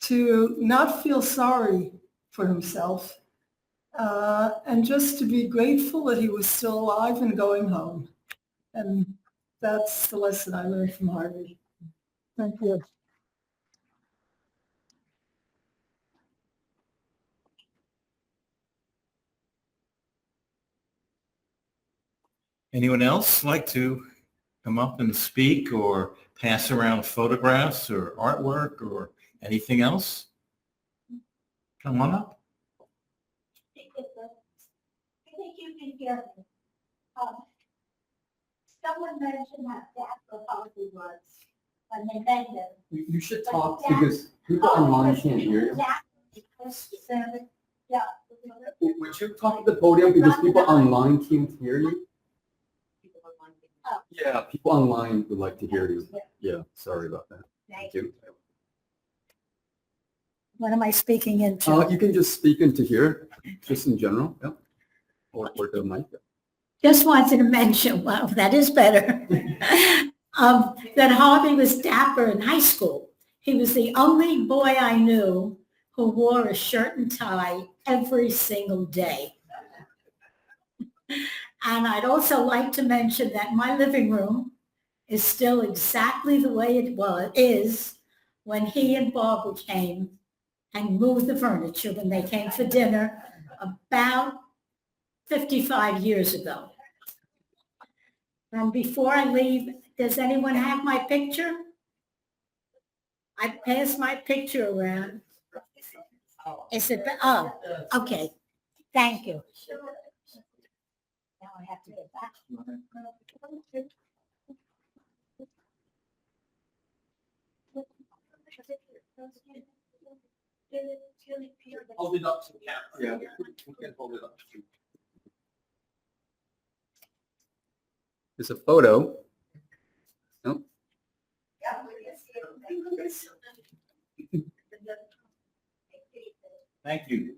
to not feel sorry for himself, and just to be grateful that he was still alive and going home. And that's the lesson I learned from Harvey. Thank you. Anyone else like to come up and speak or pass around photographs or artwork or anything else? Come on up. I think you can hear me. Someone mentioned how Jack Harvey was when they met him. You should talk because people online can't hear you. Yeah. Would you talk at the podium because people online can't hear you? Yeah, people online would like to hear you. Yeah, sorry about that. Thank you. What am I speaking into? You can just speak into here, just in general, yeah. Or the mic. Just wanted to mention, well, that is better, that Harvey was dapper in high school. He was the only boy I knew who wore a shirt and tie every single day. And I'd also like to mention that my living room is still exactly the way it is when he and Barbara came and moved the furniture when they came for dinner about 55 years ago. And before I leave, does anyone have my picture? I passed my picture around. Is it, oh, okay. Thank you. Now I have to get back. Hold it up to the camera. Yeah, we can hold it up. It's a photo. Nope. Thank you.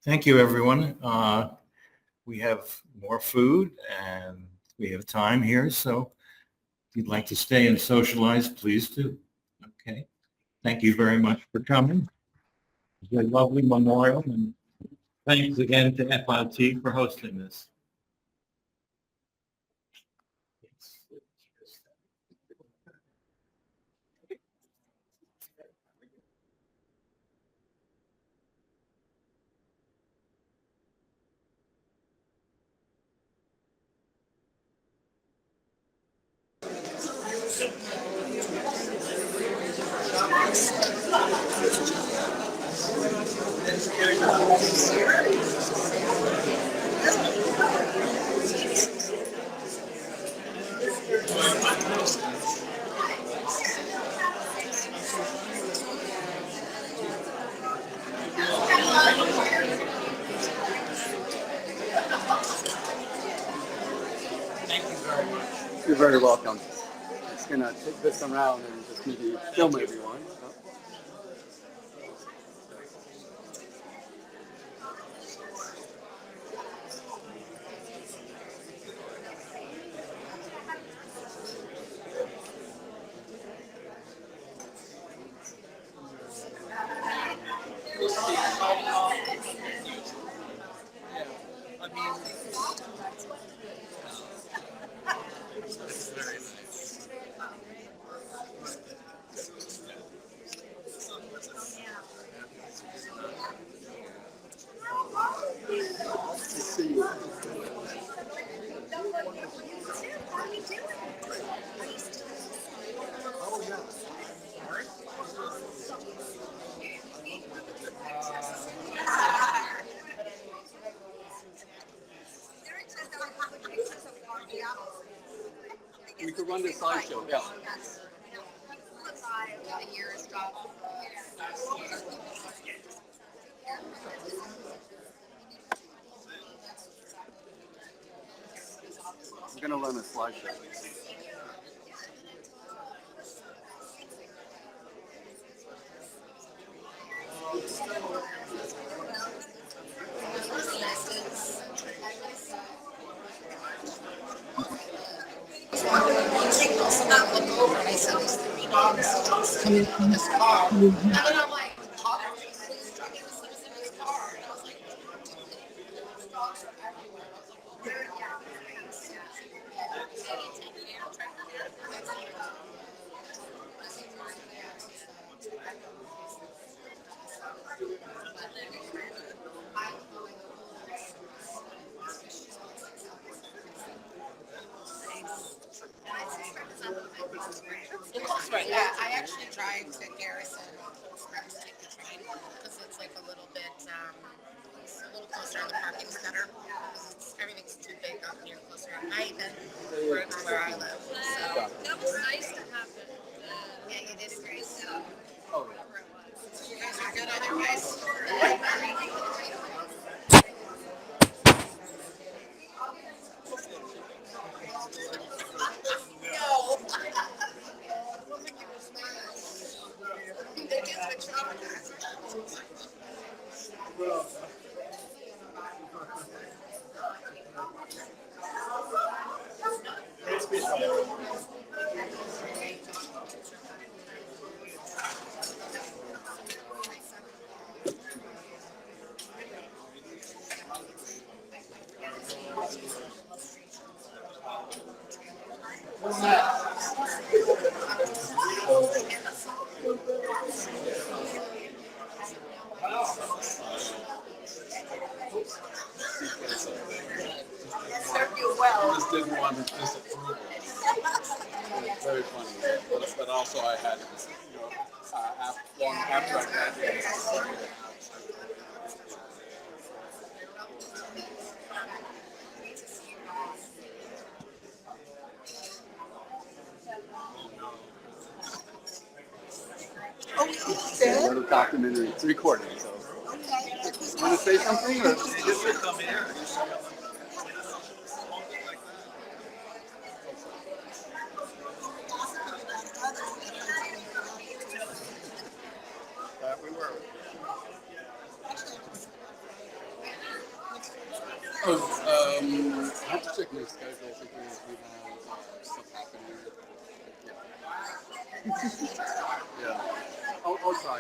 Thank you, everyone. We have more food and we have time here, so if you'd like to stay and socialize, please do. Okay. Thank you very much for coming. It's a lovely memorial, and thanks again to FIT for hosting this. You're very welcome. Just gonna take this around and just maybe film everyone. We could run the slideshow, yeah. We're gonna run a slideshow. Coming from this car. And then I'm like, yeah, I actually drive to Garrison to take the train because it's like a little bit, it's a little closer and the parking's better. Everything's too big up here closer at night than where I live. So that was nice to have it. Yeah, you did a great job. Whatever it was. You guys are good otherwise. No. I just didn't want to disapprove it. It's very funny. But also I had, long after I graduated. Another documentary. It's recorded, so. You want to say something? Or? Just come here. We were. I have to check my schedule because we have stuff happening. Yeah. I'll try.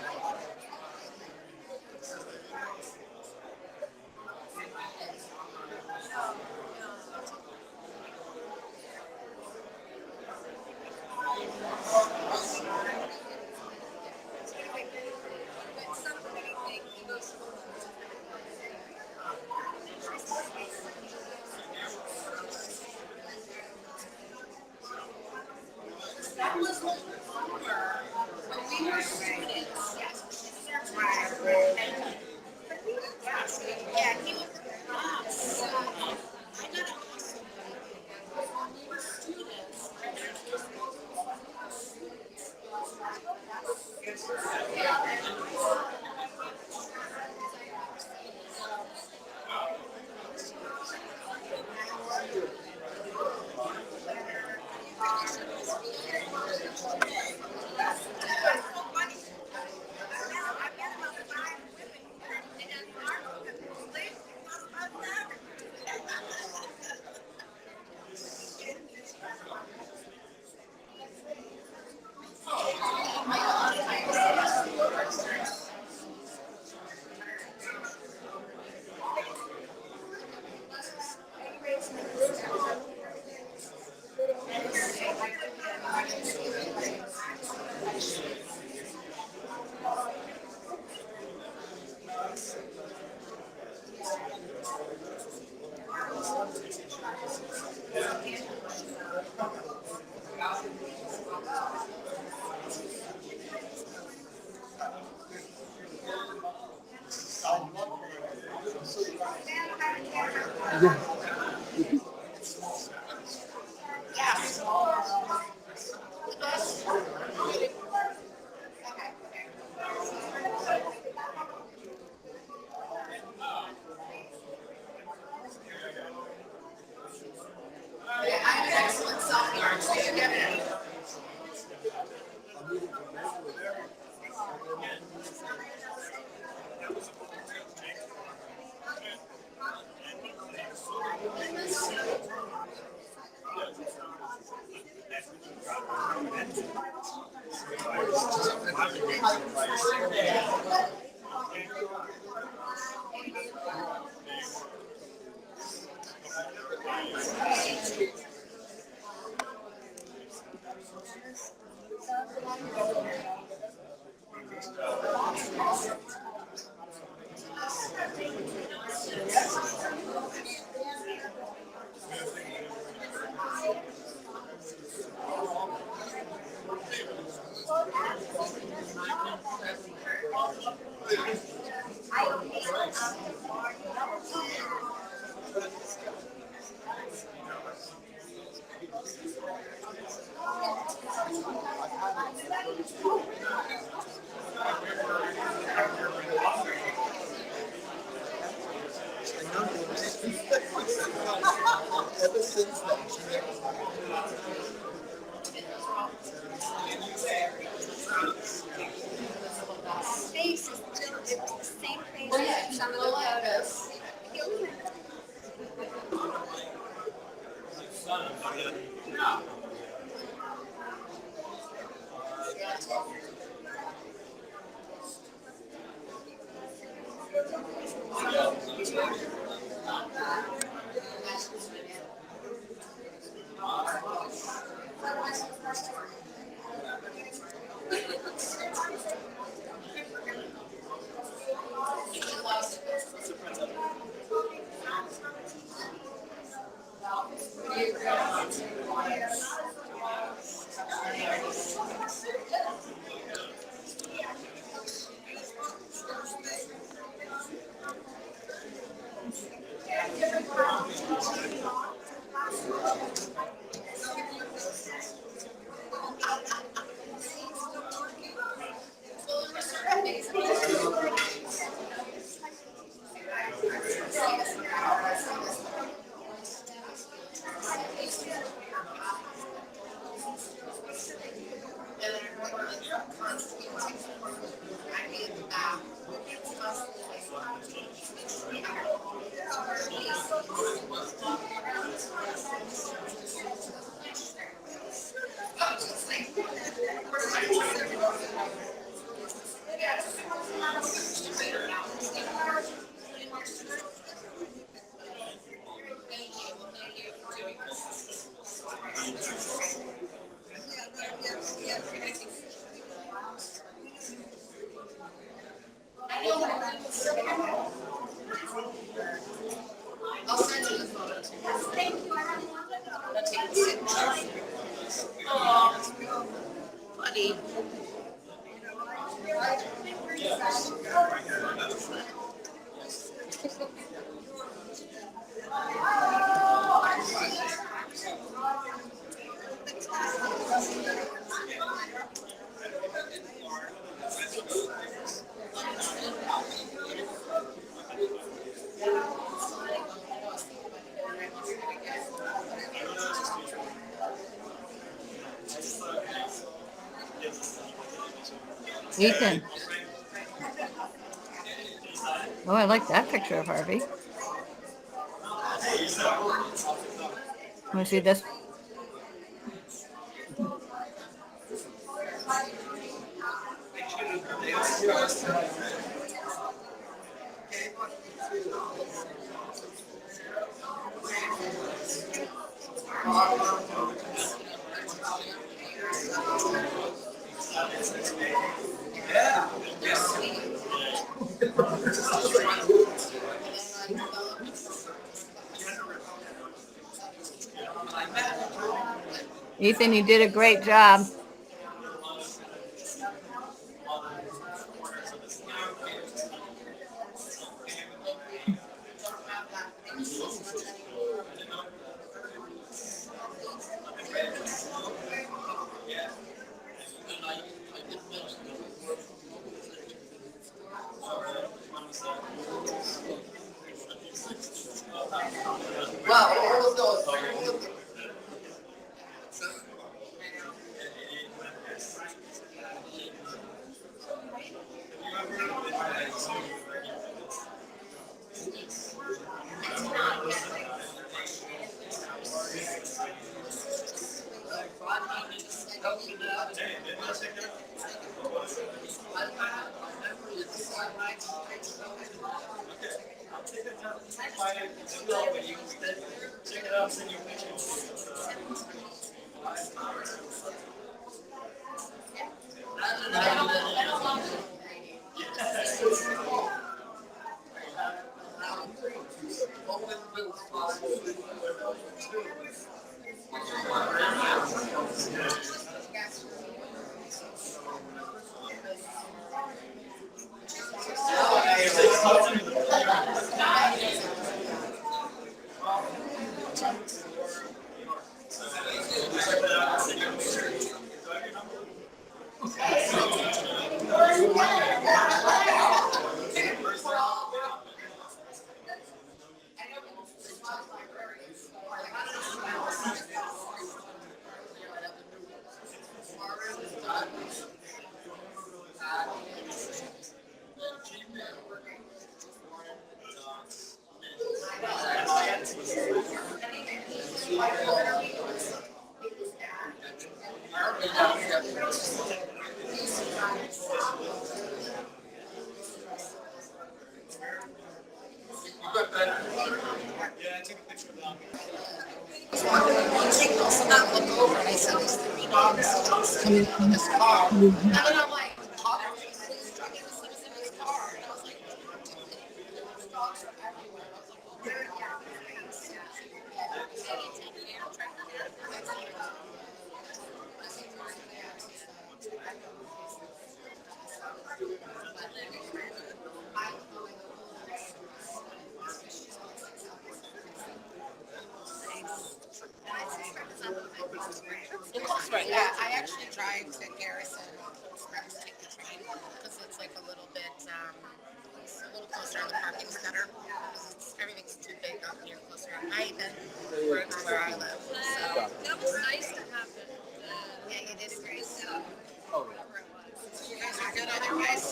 Ever since then, Same thing. Some of the photos. I'll send you the photos. Thank you. Oh, buddy. Ethan. Oh, I like that picture of Harvey. Want to see this? Ethan, you did a great job. Look over and I said, "There's 3 dogs coming from this car." And then I'm like, "Please try to get this in his car." And I was like, "Those dogs are everywhere." I was like, "Oh, where are Yeah, I actually drive to Garrison Express, take the train, because it's like a little bit, it's a little closer and the parking's better. Everything's too big up here closer at night than where I live. So. That was nice to have it. Yeah, you did a great job. Whatever it was. You guys are good otherwise.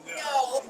No.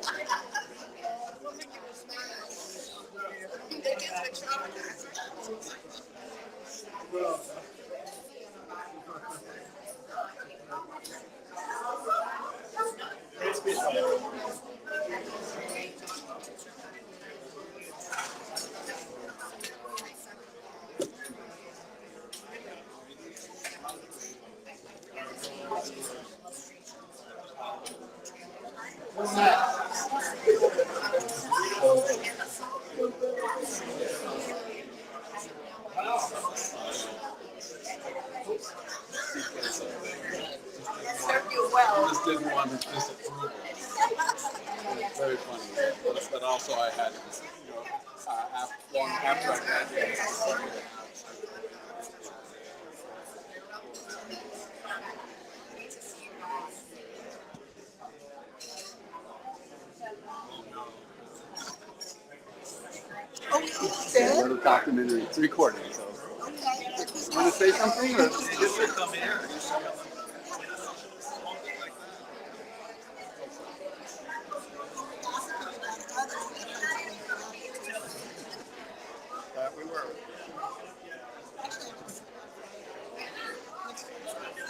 I just didn't want to disapprove. It's very funny. But also I had, after I graduated, another documentary. It's recorded, so. You want to say something? Or? Just to come here. We were.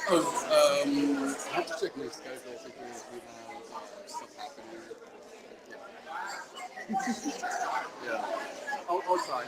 I have to check my schedule because we have stuff happening. Yeah. I'll try.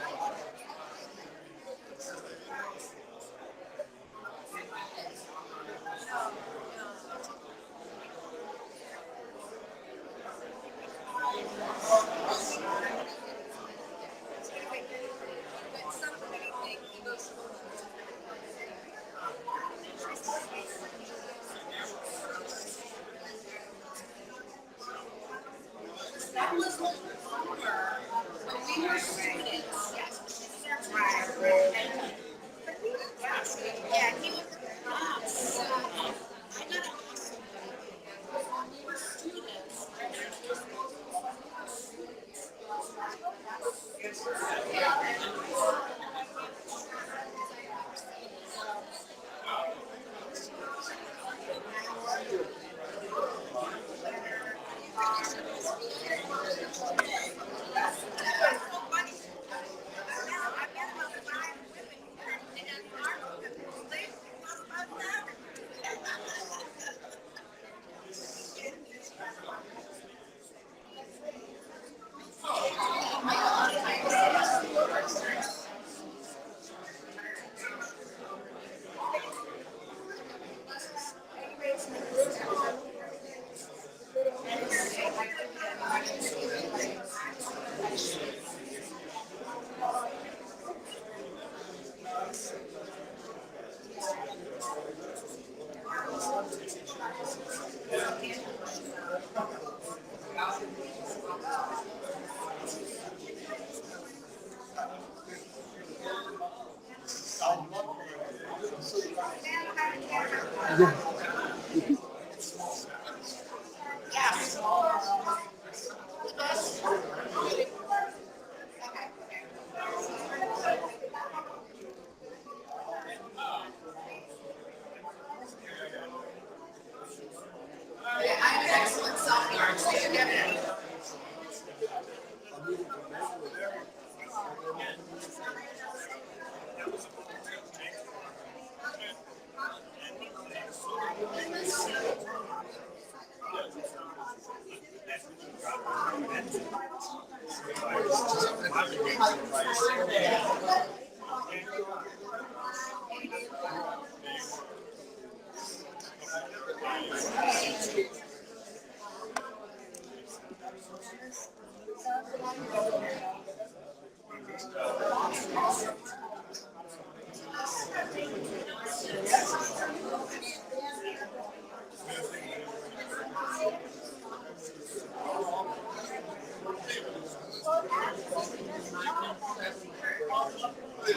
Ever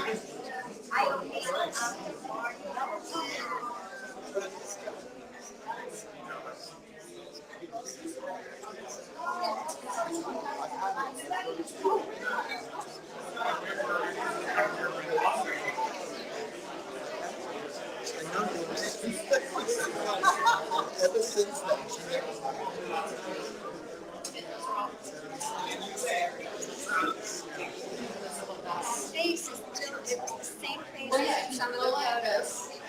since then, Face is still it's the same face as some of the photos.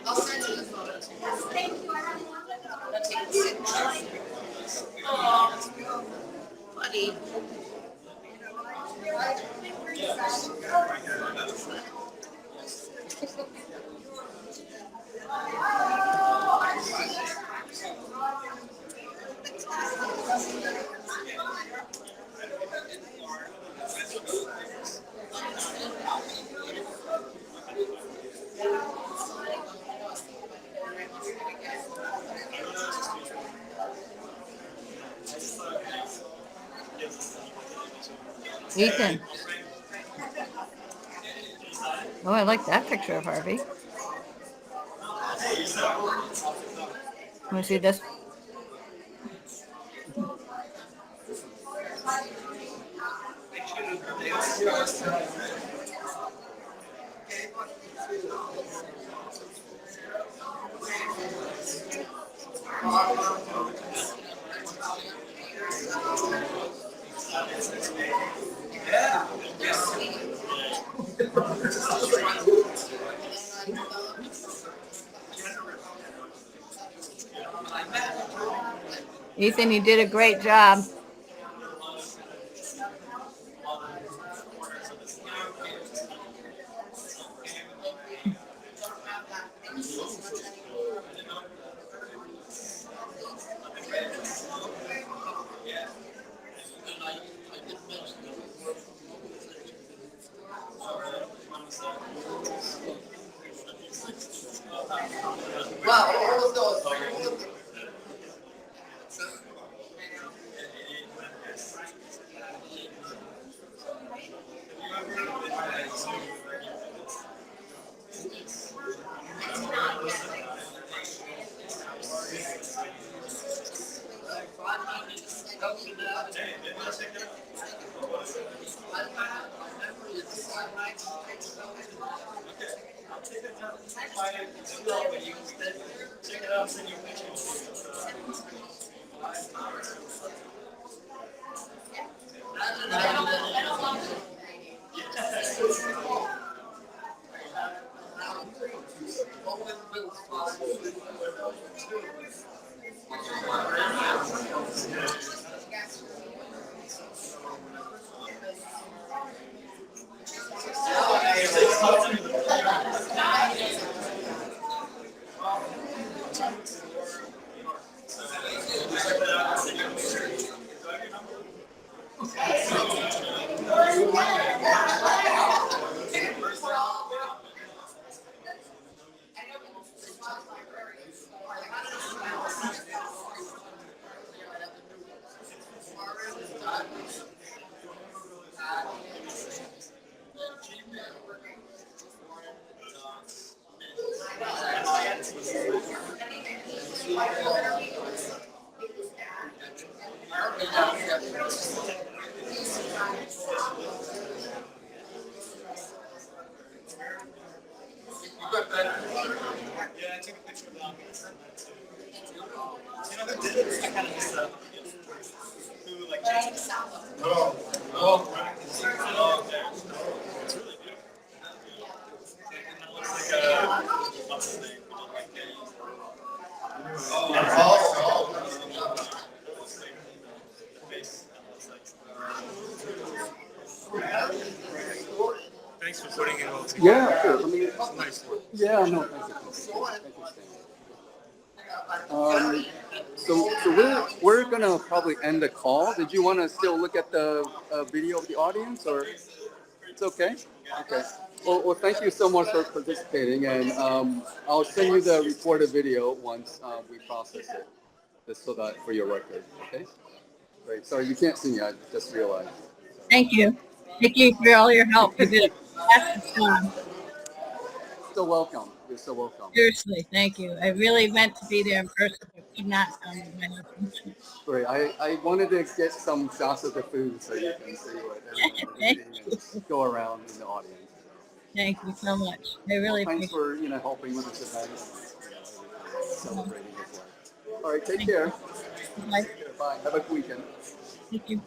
I'll send you the photos. Thank you. Oh, buddy. Ethan. Oh, I like that picture of Harvey. Want to see this? Ethan, you did a great job. wow, all of those. Thanks for putting it all together. Yeah, sure. Let me. Nice work. Yeah, no, thank you. Thank you, Stan. So we're gonna probably end the call. Did you want to still look at the video of the audience, or it's okay? Okay. Well, thank you so much for participating, and I'll send you the recorded video once we process it, just so that for your record. Okay. Great. Sorry, you can't see me. I just realized. Thank you. Thank you for all your help. You did a fantastic job. So welcome. You're so welcome. Seriously, thank you. I really meant to be there in person, but could not come with my husband. Great. I wanted to get some shots of the food so you can see what everyone's eating and go around in the audience. Thank you so much. I really Thanks appreciate for helping with this event and celebrating his life. All right, take care. Bye. Bye. Have a good weekend. Thank you.